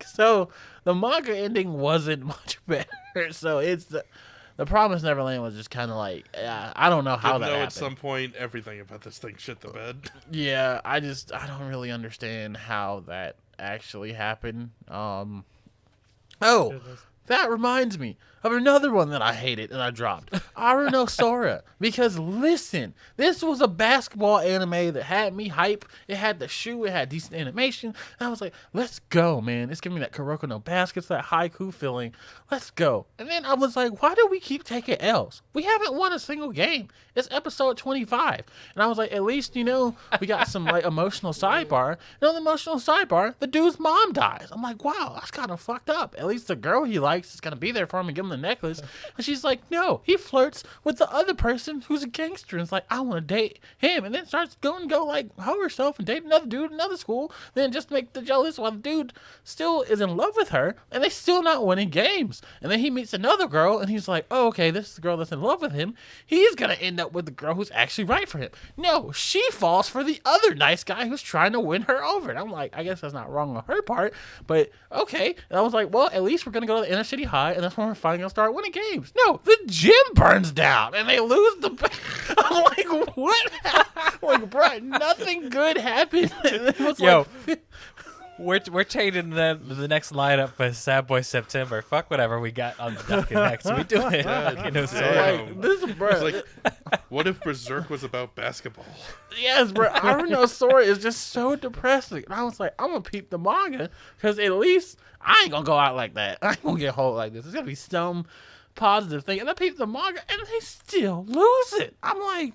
[SPEAKER 4] so the manga ending wasn't much better. So it's the Promised Neverland was just kind of like, I don't know how
[SPEAKER 1] Didn't
[SPEAKER 4] that
[SPEAKER 1] know
[SPEAKER 4] happened.
[SPEAKER 1] at some point everything about this thing shit the bed.
[SPEAKER 4] Yeah, I don't really understand how that actually happened. Oh,
[SPEAKER 2] Goodness.
[SPEAKER 4] that reminds me of another one that I hated and I dropped. Aruno Sora. Because listen, this was a basketball anime that had me hype. It had the shoe, it had decent animation. And I was like, let's go, man. It's giving me that Kuroko no Baskets, that haiku feeling. Let's go. And then I was like, why do we keep taking L's? We haven't won a single game. It's episode 25. And I was like, at least, we got some like emotional sidebar. And on the emotional sidebar, the dude's mom dies. I'm like, wow, that's kind of fucked up. At least the girl he likes is going to be there for him and give him the necklace. And she's like, no, he flirts with the other person who's a gangster. And it's like, I want to date him. And then starts go like hoe herself and date another dude in another school. Then just make the jealous while the dude still is in love with her. And they still not winning games. And then he meets another girl and he's like, oh, okay, this is the girl that's in love with him. He's going to end up with the girl who's actually right for him. No, she falls for the other nice guy who's trying to win her over. And I'm like, I guess that's not wrong on her part, but okay. And I was like, well, at least we're going to go to the inner city high and that's when we're finally going to start winning games. No, the gym burns down and they lose the. I'm like, what? Like, bro, nothing good happened. And it was
[SPEAKER 3] Yo.
[SPEAKER 4] like,
[SPEAKER 3] We're changing the next lineup for Sad Boy September. Fuck whatever we got on the docket next. We do it.
[SPEAKER 1] Damn.
[SPEAKER 4] This is bro.
[SPEAKER 1] It's like, what if Berserk was about basketball?
[SPEAKER 4] Yes, bro. Aruno's story is just so depressing. And I was like, I'm gonna peep the manga because at least I ain't gonna go out like that. I ain't gonna get hold like this. There's gotta be some positive thing. And I peep the manga and they still lose it. I'm like,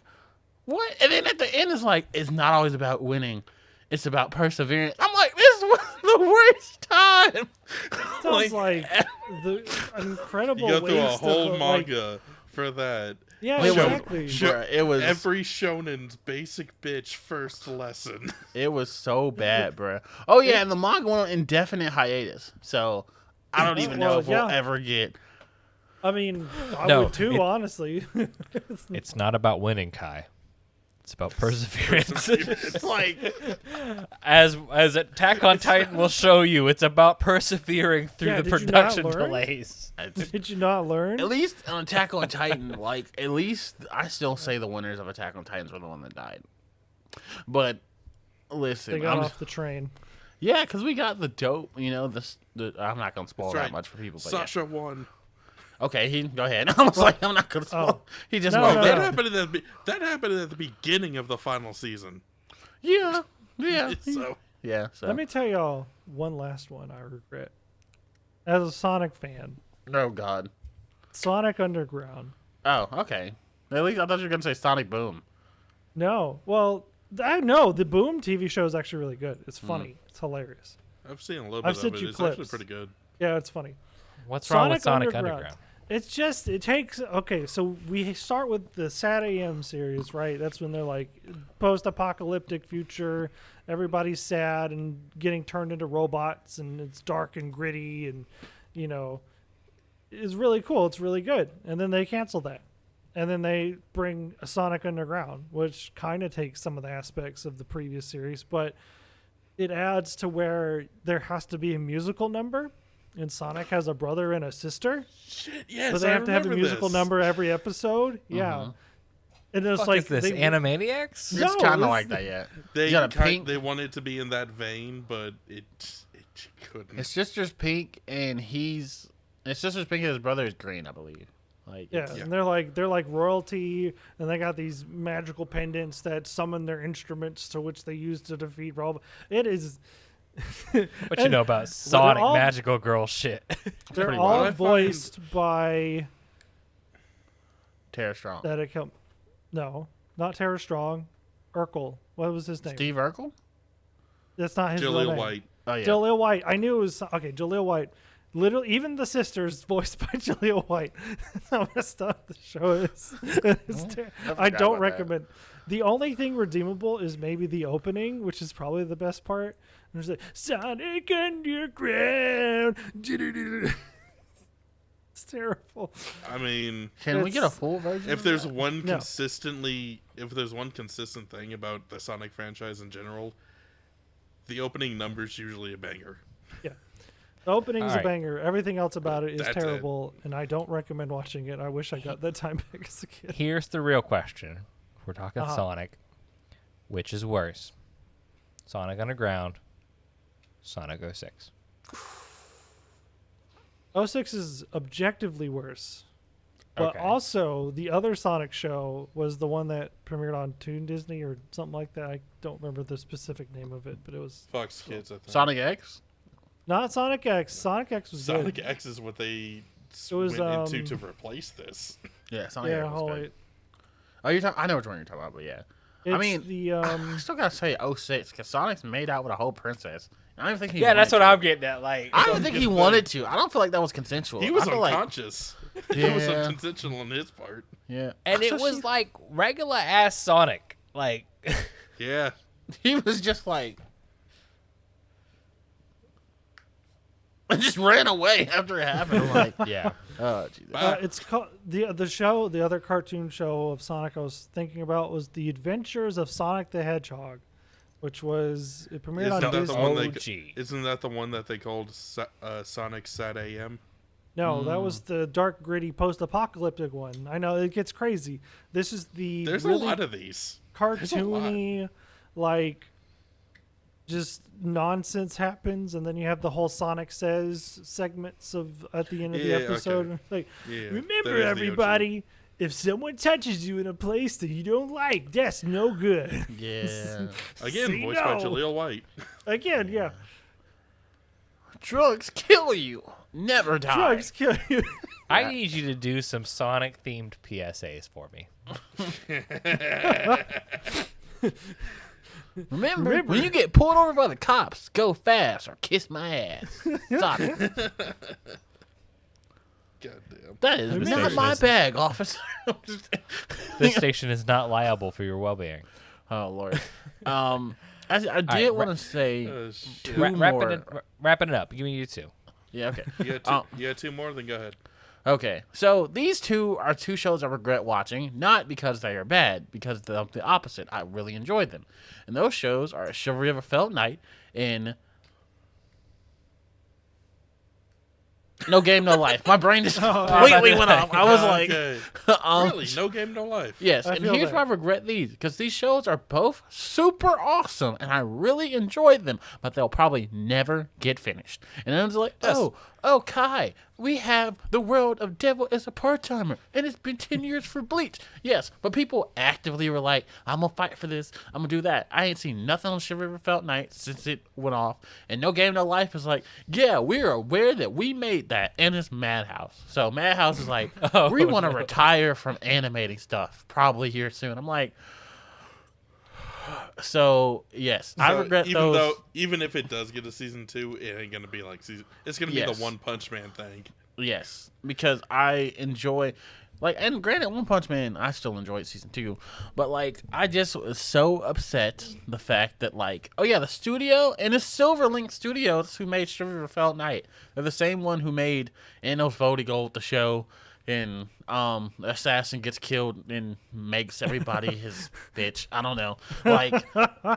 [SPEAKER 4] what? And then at the end, it's like, it's not always about winning. It's about perseverance. I'm like, this was the worst time.
[SPEAKER 2] Sounds like the incredible
[SPEAKER 1] You go through a
[SPEAKER 2] waste
[SPEAKER 1] whole
[SPEAKER 2] of,
[SPEAKER 1] manga for that.
[SPEAKER 2] Yeah,
[SPEAKER 4] It was-
[SPEAKER 2] exactly.
[SPEAKER 4] Bruh, it was
[SPEAKER 1] Every shonen's basic bitch first lesson.
[SPEAKER 4] It was so bad, bro. Oh yeah, and the manga went on indefinite hiatus. So I don't even know
[SPEAKER 2] Well,
[SPEAKER 4] if we'll
[SPEAKER 2] yeah.
[SPEAKER 4] ever get.
[SPEAKER 2] I mean, I
[SPEAKER 3] No,
[SPEAKER 2] would too, honestly.
[SPEAKER 3] It's not about winning, Kai. It's about perseverance.
[SPEAKER 4] It's like
[SPEAKER 3] as Attack on Titan will show you, it's about persevering through
[SPEAKER 2] Yeah,
[SPEAKER 3] the
[SPEAKER 2] did you not
[SPEAKER 3] production
[SPEAKER 2] learn?
[SPEAKER 3] delays.
[SPEAKER 2] Did you not learn?
[SPEAKER 4] at least on Attack on Titan, like at least I still say the winners of Attack on Titans were the one that died. But listen,
[SPEAKER 2] They got
[SPEAKER 4] I'm-
[SPEAKER 2] off the train.
[SPEAKER 4] yeah, because we got the dope. You know, the I'm not gonna spoil
[SPEAKER 1] That's
[SPEAKER 4] that
[SPEAKER 1] right.
[SPEAKER 4] much for people. But
[SPEAKER 1] Sasha won.
[SPEAKER 4] yeah. Okay, he go ahead. I was like, I'm not gonna spoil.
[SPEAKER 2] Oh.
[SPEAKER 4] He just
[SPEAKER 2] No,
[SPEAKER 4] won.
[SPEAKER 2] no,
[SPEAKER 1] That
[SPEAKER 2] no.
[SPEAKER 1] happened at the beginning of the final season.
[SPEAKER 4] Yeah.
[SPEAKER 1] So
[SPEAKER 4] Yeah. So.
[SPEAKER 2] Let me tell y'all one last one I regret. As a Sonic fan,
[SPEAKER 4] Oh God.
[SPEAKER 2] Sonic Underground.
[SPEAKER 4] Oh, okay. At least I thought you were gonna say Sonic Boom.
[SPEAKER 2] No, well, I know the Boom TV show is actually really good. It's funny. It's hilarious.
[SPEAKER 1] I've seen a little
[SPEAKER 2] I've
[SPEAKER 1] bit
[SPEAKER 2] sent
[SPEAKER 1] of it.
[SPEAKER 2] you
[SPEAKER 1] It's actually
[SPEAKER 2] clips.
[SPEAKER 1] pretty good.
[SPEAKER 2] Yeah, it's funny.
[SPEAKER 3] What's wrong with Sonic Underground?
[SPEAKER 2] It's just it takes okay. So we start with the Sad AM series, right? That's when they're like post-apocalyptic future. Everybody's sad and getting turned into robots, and it's dark and gritty, and you know, it's really cool. It's really good. And then they cancel that, and then they bring a Sonic Underground, which kind of takes some of the aspects of the previous series, but it adds to where there has to be a musical number. And Sonic has a brother and a sister,
[SPEAKER 1] Shit, yes,
[SPEAKER 2] but they
[SPEAKER 1] I
[SPEAKER 2] have to have a
[SPEAKER 1] remember
[SPEAKER 2] musical
[SPEAKER 1] this.
[SPEAKER 2] number every episode. Yeah, and it's
[SPEAKER 3] Fuck
[SPEAKER 2] like
[SPEAKER 3] is this
[SPEAKER 2] they,
[SPEAKER 3] Animaniacs?
[SPEAKER 2] No,
[SPEAKER 4] It's kind of
[SPEAKER 2] this-
[SPEAKER 4] like that, yeah.
[SPEAKER 1] They
[SPEAKER 4] You got a pink-
[SPEAKER 1] they wanted to be in that vein, but it couldn't.
[SPEAKER 4] His sister's pink, and his sister's pink, and his brother is green, I believe. Like,
[SPEAKER 2] yeah,
[SPEAKER 4] it's-
[SPEAKER 2] and they're like royalty, and they got these magical pendants that summon their instruments, to which they use to defeat robots. It is.
[SPEAKER 3] What you know about Sonic
[SPEAKER 2] all-
[SPEAKER 3] magical girl shit?
[SPEAKER 2] They're
[SPEAKER 4] pretty
[SPEAKER 2] all
[SPEAKER 4] wild.
[SPEAKER 1] I find-
[SPEAKER 2] voiced by
[SPEAKER 4] Tara Strong.
[SPEAKER 2] that account. No, not Tara Strong. Urkel. What was his name?
[SPEAKER 4] Steve Urkel?
[SPEAKER 2] That's not his real
[SPEAKER 1] Jaleel
[SPEAKER 2] name.
[SPEAKER 1] White.
[SPEAKER 4] Oh, yeah.
[SPEAKER 2] Jaleel White. I knew it was okay. Jaleel White. Literally, even the sisters voiced by Jaleel White. That's how messed up the show is. I
[SPEAKER 4] forgot
[SPEAKER 2] don't
[SPEAKER 4] about that.
[SPEAKER 2] recommend. The only thing redeemable is maybe the opening, which is probably the best part. There's like Sonic Underground. It's terrible.
[SPEAKER 1] I mean,
[SPEAKER 4] Can we get a
[SPEAKER 2] It's-
[SPEAKER 4] full version?
[SPEAKER 1] if
[SPEAKER 4] of
[SPEAKER 1] there's
[SPEAKER 4] that?
[SPEAKER 1] one
[SPEAKER 2] No.
[SPEAKER 1] consistent thing about the Sonic franchise in general, the opening number's usually a banger.
[SPEAKER 2] The opening's
[SPEAKER 3] Alright.
[SPEAKER 2] a banger. Everything else about it is
[SPEAKER 1] That's it.
[SPEAKER 2] terrible, and I don't recommend watching it. I wish I got that time back as a kid.
[SPEAKER 3] Here's the real question. If we're talking
[SPEAKER 2] Uh-huh.
[SPEAKER 3] Sonic, which is worse? Sonic Underground, Sonic 06.
[SPEAKER 2] 06 is objectively worse. But
[SPEAKER 3] Okay.
[SPEAKER 2] also, the other Sonic show was the one that premiered on Toon Disney or something like that. I don't remember the specific name of it, but it was
[SPEAKER 1] Fox Kids, I think.
[SPEAKER 4] Sonic X?
[SPEAKER 2] not Sonic X. Sonic X was
[SPEAKER 1] Sonic
[SPEAKER 2] good.
[SPEAKER 1] X is what they
[SPEAKER 2] was,
[SPEAKER 1] went into to replace this.
[SPEAKER 4] Yeah, Sonic
[SPEAKER 2] Yeah,
[SPEAKER 4] X was
[SPEAKER 2] holy,
[SPEAKER 4] good. Oh, you're talking. I know which one you're talking about, but yeah.
[SPEAKER 2] it's
[SPEAKER 4] mean,
[SPEAKER 2] the
[SPEAKER 4] I still gotta say 06 because Sonic's made out with a whole princess. I don't even think he.
[SPEAKER 3] Yeah, that's
[SPEAKER 4] wanted
[SPEAKER 3] what
[SPEAKER 4] to.
[SPEAKER 3] I'm getting at. Like,
[SPEAKER 4] I don't think he wanted to. I don't feel like that was consensual.
[SPEAKER 1] He was
[SPEAKER 4] I feel like,
[SPEAKER 1] unconscious. It was
[SPEAKER 4] Yeah.
[SPEAKER 1] unintentional on his part.
[SPEAKER 4] yeah,
[SPEAKER 3] and it
[SPEAKER 4] So
[SPEAKER 3] was
[SPEAKER 4] she-
[SPEAKER 3] like regular ass Sonic. Like,
[SPEAKER 1] Yeah.
[SPEAKER 4] he was just like. I just ran away after it happened. I'm like,
[SPEAKER 3] yeah.
[SPEAKER 4] oh, Jesus.
[SPEAKER 2] it's called the show. The other cartoon show of Sonic I was thinking about was The Adventures of Sonic the Hedgehog, which was it premiered
[SPEAKER 1] Isn't
[SPEAKER 2] on
[SPEAKER 1] that the
[SPEAKER 2] Disney.
[SPEAKER 1] one
[SPEAKER 3] OG.
[SPEAKER 1] Isn't that the one that they called Sonic Sat AM?
[SPEAKER 2] No, that was the dark, gritty, post-apocalyptic one. I know it gets crazy. This is the
[SPEAKER 1] There's
[SPEAKER 2] really
[SPEAKER 1] a lot of these. a lot.
[SPEAKER 2] cartoony, like just nonsense happens, and then you have the whole Sonic Says segments of at the end of the
[SPEAKER 1] Yeah,
[SPEAKER 2] episode.
[SPEAKER 1] okay.
[SPEAKER 2] Like,
[SPEAKER 1] Yeah, that
[SPEAKER 2] remember
[SPEAKER 1] is the
[SPEAKER 2] everybody, if someone touches you in a place that you don't like, that's no good.
[SPEAKER 4] Yeah.
[SPEAKER 1] Again,
[SPEAKER 2] Say
[SPEAKER 1] voiced by
[SPEAKER 2] no.
[SPEAKER 1] Jaleel White.
[SPEAKER 2] Again, yeah.
[SPEAKER 4] Drugs kill you. Never die.
[SPEAKER 2] Drugs kill you.
[SPEAKER 3] I need you to do some Sonic themed PSAs for me.
[SPEAKER 4] Remember, when you get pulled over by the cops, go fast or kiss my ass. Sonic.
[SPEAKER 1] Goddamn.
[SPEAKER 4] That is
[SPEAKER 3] This
[SPEAKER 4] not
[SPEAKER 3] station
[SPEAKER 4] my
[SPEAKER 3] is-
[SPEAKER 4] bag, officer.
[SPEAKER 3] This station is not liable for your well-being.
[SPEAKER 4] Oh Lord. I did
[SPEAKER 3] right,
[SPEAKER 4] want to say
[SPEAKER 1] Shit.
[SPEAKER 4] two
[SPEAKER 3] Wrapping it up. Give me you two.
[SPEAKER 4] Yeah. Okay.
[SPEAKER 1] You got two more? Then go ahead.
[SPEAKER 4] Okay, so these two are two shows I regret watching, not because they are bad, because of the opposite. I really enjoyed them. And those shows are Chivalry of a Felt Knight and No Game, No Life. My brain just completely went off. I was like,
[SPEAKER 1] Okay. Really? No Game, No Life.
[SPEAKER 4] yes,
[SPEAKER 2] I
[SPEAKER 4] and
[SPEAKER 2] feel
[SPEAKER 4] here's
[SPEAKER 2] that.
[SPEAKER 4] why I regret these, because these shows are both super awesome, and I really enjoyed them, but they'll probably never get finished. And I was like, oh, Kai, we have The World of Devil as a part-timer, and it's been 10 years for Bleach. Yes, but people actively were like, I'm going to fight for this, I'm going to do that. I ain't seen nothing on Chivalry of a Felt Knight since it went off, and No Game, No Life is like, yeah, we're aware that we made that, and it's Madhouse. So Madhouse is like, we want to retire from animating stuff, probably here soon. I'm like, so yes, I
[SPEAKER 1] So
[SPEAKER 4] regret those.
[SPEAKER 1] Even if it does get a season 2, it ain't gonna be like season. It's gonna be
[SPEAKER 4] Yes.
[SPEAKER 1] the One Punch Man thing.
[SPEAKER 4] Yes, because I enjoy, like, and granted, One Punch Man, I still enjoyed season 2, but like, I just was so upset the fact that like, oh yeah, the studio and it's Silverlink Studios who made Chivalry of a Felt Knight. They're the same one who made Enos Vodigold, the show, and the assassin gets killed and makes everybody his bitch. I don't know, like,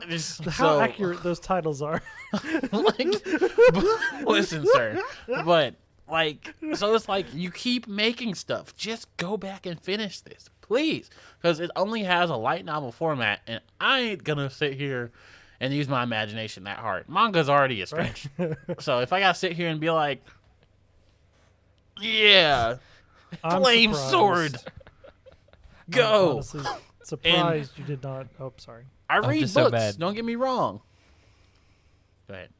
[SPEAKER 4] just
[SPEAKER 2] How
[SPEAKER 4] so,
[SPEAKER 2] accurate those titles are.
[SPEAKER 4] like, listen, sir, but like, so it's like you keep making stuff. Just go back and finish this, please, because it only has a light novel format, and I ain't gonna sit here and use my imagination that hard. Manga's already a stretch, so if I gotta sit here and be like, yeah,
[SPEAKER 2] I'm
[SPEAKER 4] flame
[SPEAKER 2] surprised.
[SPEAKER 4] sword,
[SPEAKER 2] I'm
[SPEAKER 4] go.
[SPEAKER 2] honestly surprised you did not. Oh, sorry.
[SPEAKER 4] I read
[SPEAKER 3] just so
[SPEAKER 4] books.
[SPEAKER 3] mad.
[SPEAKER 4] Don't get me wrong. Go ahead.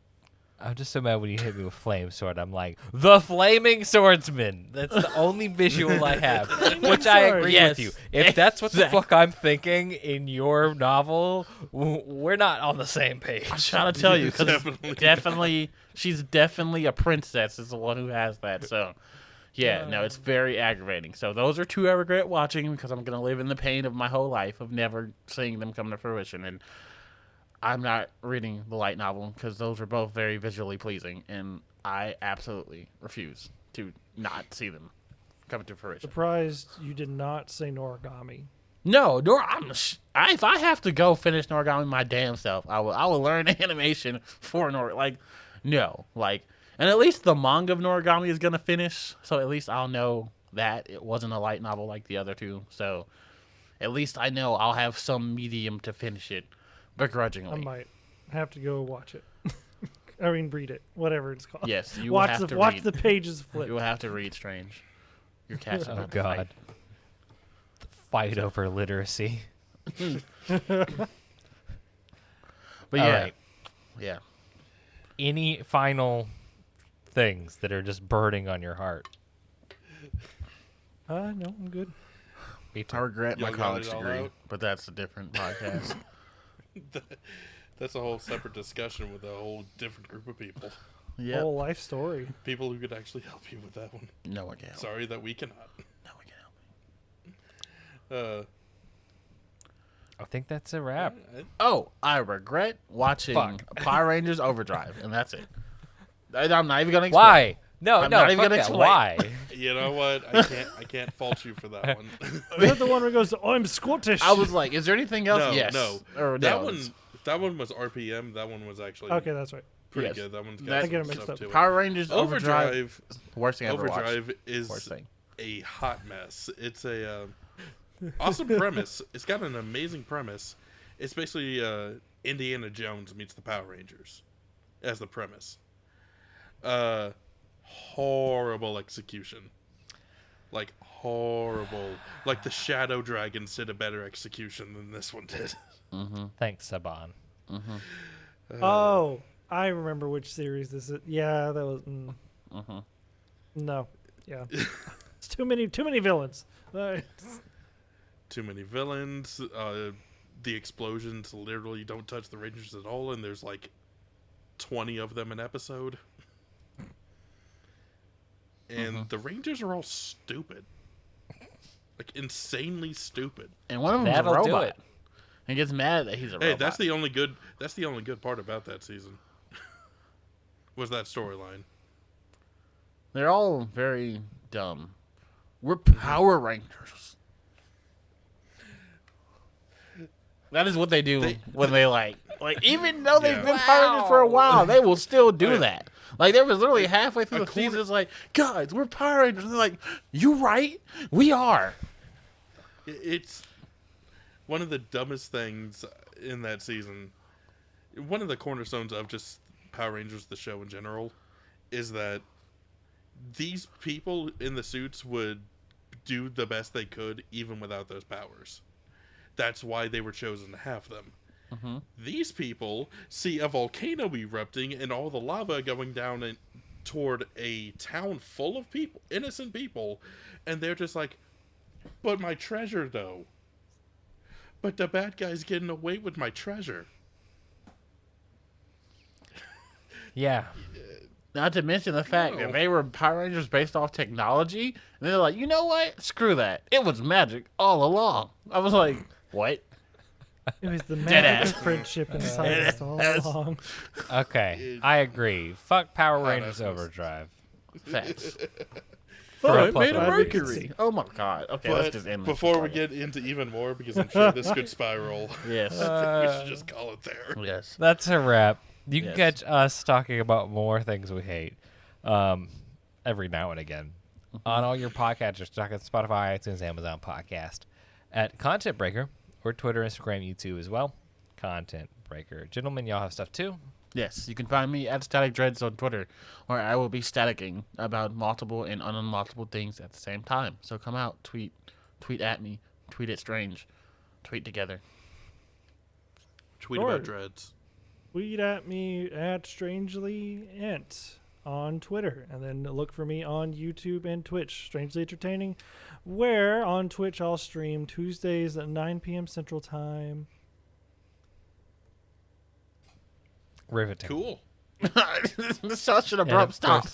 [SPEAKER 3] I'm just so mad when you hit me with flame sword. I'm like, the flaming swordsman. That's the only visual I have. Which I
[SPEAKER 2] sword.
[SPEAKER 3] agree
[SPEAKER 4] Yes,
[SPEAKER 3] with you. If that's what the
[SPEAKER 4] exactly.
[SPEAKER 3] fuck I'm thinking in your novel, we're not on the same page.
[SPEAKER 4] I'm trying to tell you, because
[SPEAKER 1] Definitely.
[SPEAKER 4] definitely, she's definitely a princess. Is the one who has that. So, yeah, no, it's very aggravating. So those are two I regret watching because I'm gonna live in the pain of my whole life of never seeing them come to fruition. And I'm not reading the light novel because those are both very visually pleasing, and I absolutely refuse to not see them come to fruition.
[SPEAKER 2] Surprised you did not say Noragami.
[SPEAKER 4] No, if I have to go finish Noragami my damn self, I will learn animation for and at least the manga of Noragami is gonna finish, so at least I'll know that it wasn't a light novel like the other two. So at least I know I'll have some medium to finish it begrudgingly.
[SPEAKER 2] I might have to go watch it. I mean, read it, whatever it's called.
[SPEAKER 4] Yes, you will
[SPEAKER 2] watch
[SPEAKER 4] have
[SPEAKER 2] the
[SPEAKER 4] to
[SPEAKER 2] watch
[SPEAKER 4] read.
[SPEAKER 2] the pages flip.
[SPEAKER 4] You will have to read Strange. Your cat's
[SPEAKER 3] Oh
[SPEAKER 4] about to fight.
[SPEAKER 3] God. The fight over literacy.
[SPEAKER 4] But
[SPEAKER 3] All
[SPEAKER 4] yeah,
[SPEAKER 3] right.
[SPEAKER 4] yeah.
[SPEAKER 3] Any final things that are just burning on your heart?
[SPEAKER 2] No, I'm good.
[SPEAKER 3] Me
[SPEAKER 4] I
[SPEAKER 3] too.
[SPEAKER 4] regret my
[SPEAKER 1] Y'all got
[SPEAKER 4] college
[SPEAKER 1] it all
[SPEAKER 4] degree,
[SPEAKER 1] out?
[SPEAKER 4] but that's a different podcast.
[SPEAKER 1] That's a whole separate discussion with a whole different group of people.
[SPEAKER 4] Yeah.
[SPEAKER 2] Whole life story.
[SPEAKER 1] People who could actually help you with that one.
[SPEAKER 4] No one can help.
[SPEAKER 1] Sorry that we cannot.
[SPEAKER 4] No one can help.
[SPEAKER 3] I think that's a wrap.
[SPEAKER 4] Oh, I regret watching
[SPEAKER 3] Fuck.
[SPEAKER 4] Power Rangers Overdrive, and that's it. I'm not even gonna explain.
[SPEAKER 3] Why? No,
[SPEAKER 4] I'm
[SPEAKER 3] no,
[SPEAKER 4] not even
[SPEAKER 3] fuck
[SPEAKER 4] gonna
[SPEAKER 3] that.
[SPEAKER 4] explain.
[SPEAKER 3] Why?
[SPEAKER 1] You know what? I can't fault you for that one.
[SPEAKER 2] Is that the one where it goes, "Oh, I'm Scottish"?
[SPEAKER 4] I was like, is there anything else?
[SPEAKER 1] No,
[SPEAKER 4] Yes.
[SPEAKER 1] no.
[SPEAKER 4] Or
[SPEAKER 1] That
[SPEAKER 4] no,
[SPEAKER 1] one
[SPEAKER 4] it's-
[SPEAKER 1] that one was RPM. That one was actually
[SPEAKER 2] Okay, that's right.
[SPEAKER 1] pretty
[SPEAKER 4] Yes.
[SPEAKER 1] good. That one's
[SPEAKER 4] I
[SPEAKER 1] got
[SPEAKER 2] get
[SPEAKER 1] some
[SPEAKER 2] it mixed
[SPEAKER 1] stuff
[SPEAKER 2] up.
[SPEAKER 1] to it.
[SPEAKER 4] Power Rangers Overdrive. Worst thing I ever watched.
[SPEAKER 1] Overdrive is
[SPEAKER 4] Worst thing.
[SPEAKER 1] a hot mess. It's a awesome premise. It's got an amazing premise. It's basically Indiana Jones meets the Power Rangers as the premise. Horrible execution. Like, horrible. Like, the Shadow Dragons did a better execution than this one did.
[SPEAKER 3] Thanks, Saban.
[SPEAKER 2] Oh, I remember which series this is. Yeah, that was. No, yeah, it's too many villains.
[SPEAKER 1] Too many villains. The explosions literally don't touch the Rangers at all, and there's like 20 of them an episode. And the Rangers are all stupid. Like, insanely stupid.
[SPEAKER 4] And one of them's
[SPEAKER 3] That'll
[SPEAKER 4] a
[SPEAKER 3] do
[SPEAKER 4] robot.
[SPEAKER 3] it.
[SPEAKER 4] And gets mad that he's a
[SPEAKER 1] Hey,
[SPEAKER 4] robot.
[SPEAKER 1] that's the only good part about that season. Was that storyline.
[SPEAKER 4] They're all very dumb. We're Power Rangers. That is what they do when they like even though they've been Power Rangers for a while, they will still do that. Like, there was literally halfway through the season, it's like, guys, we're Power Rangers. And they're like, you right? We are.
[SPEAKER 1] It's one of the dumbest things in that season. One of the cornerstones of just Power Rangers, the show in general, is that these people in the suits would do the best they could even without those powers. That's why they were chosen to have them. These people see a volcano erupting and all the lava going down toward a town full of people, innocent people, and they're just like, but my treasure, though. But the bad guy's getting away with my treasure.
[SPEAKER 3] Yeah.
[SPEAKER 4] Not to mention the fact that they were Power Rangers based off technology, and they're like, you know what? Screw that. It was magic all along. I was like, what?
[SPEAKER 2] It was the
[SPEAKER 4] Dead
[SPEAKER 2] magic
[SPEAKER 4] ass.
[SPEAKER 2] of friendship inside us all along.
[SPEAKER 3] Okay, I agree. Fuck Power Rangers
[SPEAKER 1] that's-
[SPEAKER 3] Overdrive.
[SPEAKER 4] Facts.
[SPEAKER 3] For a
[SPEAKER 4] it made a
[SPEAKER 3] plethora.
[SPEAKER 4] Mercury. Oh my god. Okay, let's
[SPEAKER 1] But
[SPEAKER 4] just end this.
[SPEAKER 1] before we get into even more, because I'm sure this could spiral,
[SPEAKER 4] Yes.
[SPEAKER 1] we should just call it there.
[SPEAKER 4] Yes.
[SPEAKER 3] That's a wrap. You can
[SPEAKER 4] Yes.
[SPEAKER 3] catch us talking about more things we hate every now and again on all your podcatchers, talking Spotify, iTunes, Amazon Podcast, at Content Breaker, or Twitter, Instagram, YouTube as well. Content Breaker. Gentlemen, y'all have stuff too?
[SPEAKER 4] Yes, you can find me at Static Dreads on Twitter, where I will be staticking about multiple and unmultiple things at the same time. So come out, tweet at me, tweet at Strange, tweet together.
[SPEAKER 1] Tweet
[SPEAKER 2] Sure.
[SPEAKER 1] about dreads.
[SPEAKER 2] Tweet at me at Strangely Ent on Twitter, and then look for me on YouTube and Twitch, Strangely Entertaining, where on Twitch I'll stream Tuesdays at 9 p.m. Central Time.
[SPEAKER 3] Riveting.
[SPEAKER 1] Cool.
[SPEAKER 4] Such an abrupt stop.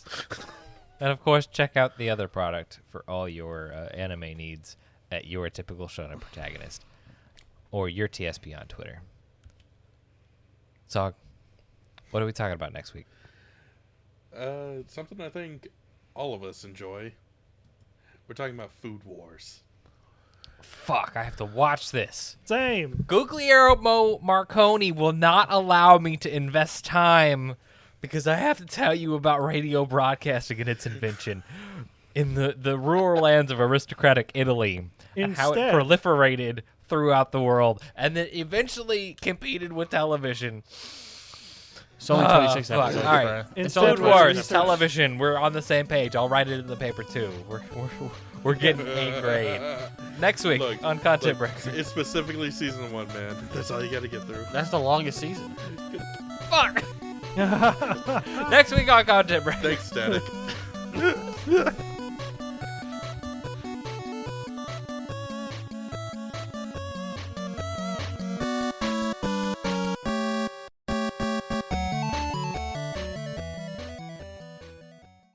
[SPEAKER 3] And of course, check out the other product for all your anime needs at Your Typical Shonen Protagonist or Your TSP on Twitter. So, what are we talking about next week?
[SPEAKER 1] Something I think all of us enjoy. We're talking about food wars.
[SPEAKER 3] Fuck, I have to watch this.
[SPEAKER 2] Same.
[SPEAKER 3] Guglielmo Marconi will not allow me to invest time because I have to tell you about radio broadcasting and its invention in the rural lands of aristocratic Italy, and how it
[SPEAKER 2] Instead-
[SPEAKER 3] proliferated throughout the world, and then eventually competed with television.
[SPEAKER 4] It's only 26
[SPEAKER 3] fuck.
[SPEAKER 4] episodes.
[SPEAKER 3] All right.
[SPEAKER 4] bro. It's
[SPEAKER 2] Instead
[SPEAKER 4] only
[SPEAKER 3] Food
[SPEAKER 2] of
[SPEAKER 4] 26
[SPEAKER 3] Wars,
[SPEAKER 2] research-
[SPEAKER 3] television. We're on the same page. I'll write it in the paper too. We're getting A grade next week
[SPEAKER 1] Look,
[SPEAKER 3] on Content
[SPEAKER 1] look,
[SPEAKER 3] Break.
[SPEAKER 1] it's specifically season 1, man. That's all you got to get through.
[SPEAKER 4] That's the longest season.
[SPEAKER 3] Fuck. Next week on Content Break.
[SPEAKER 1] Thanks, Static.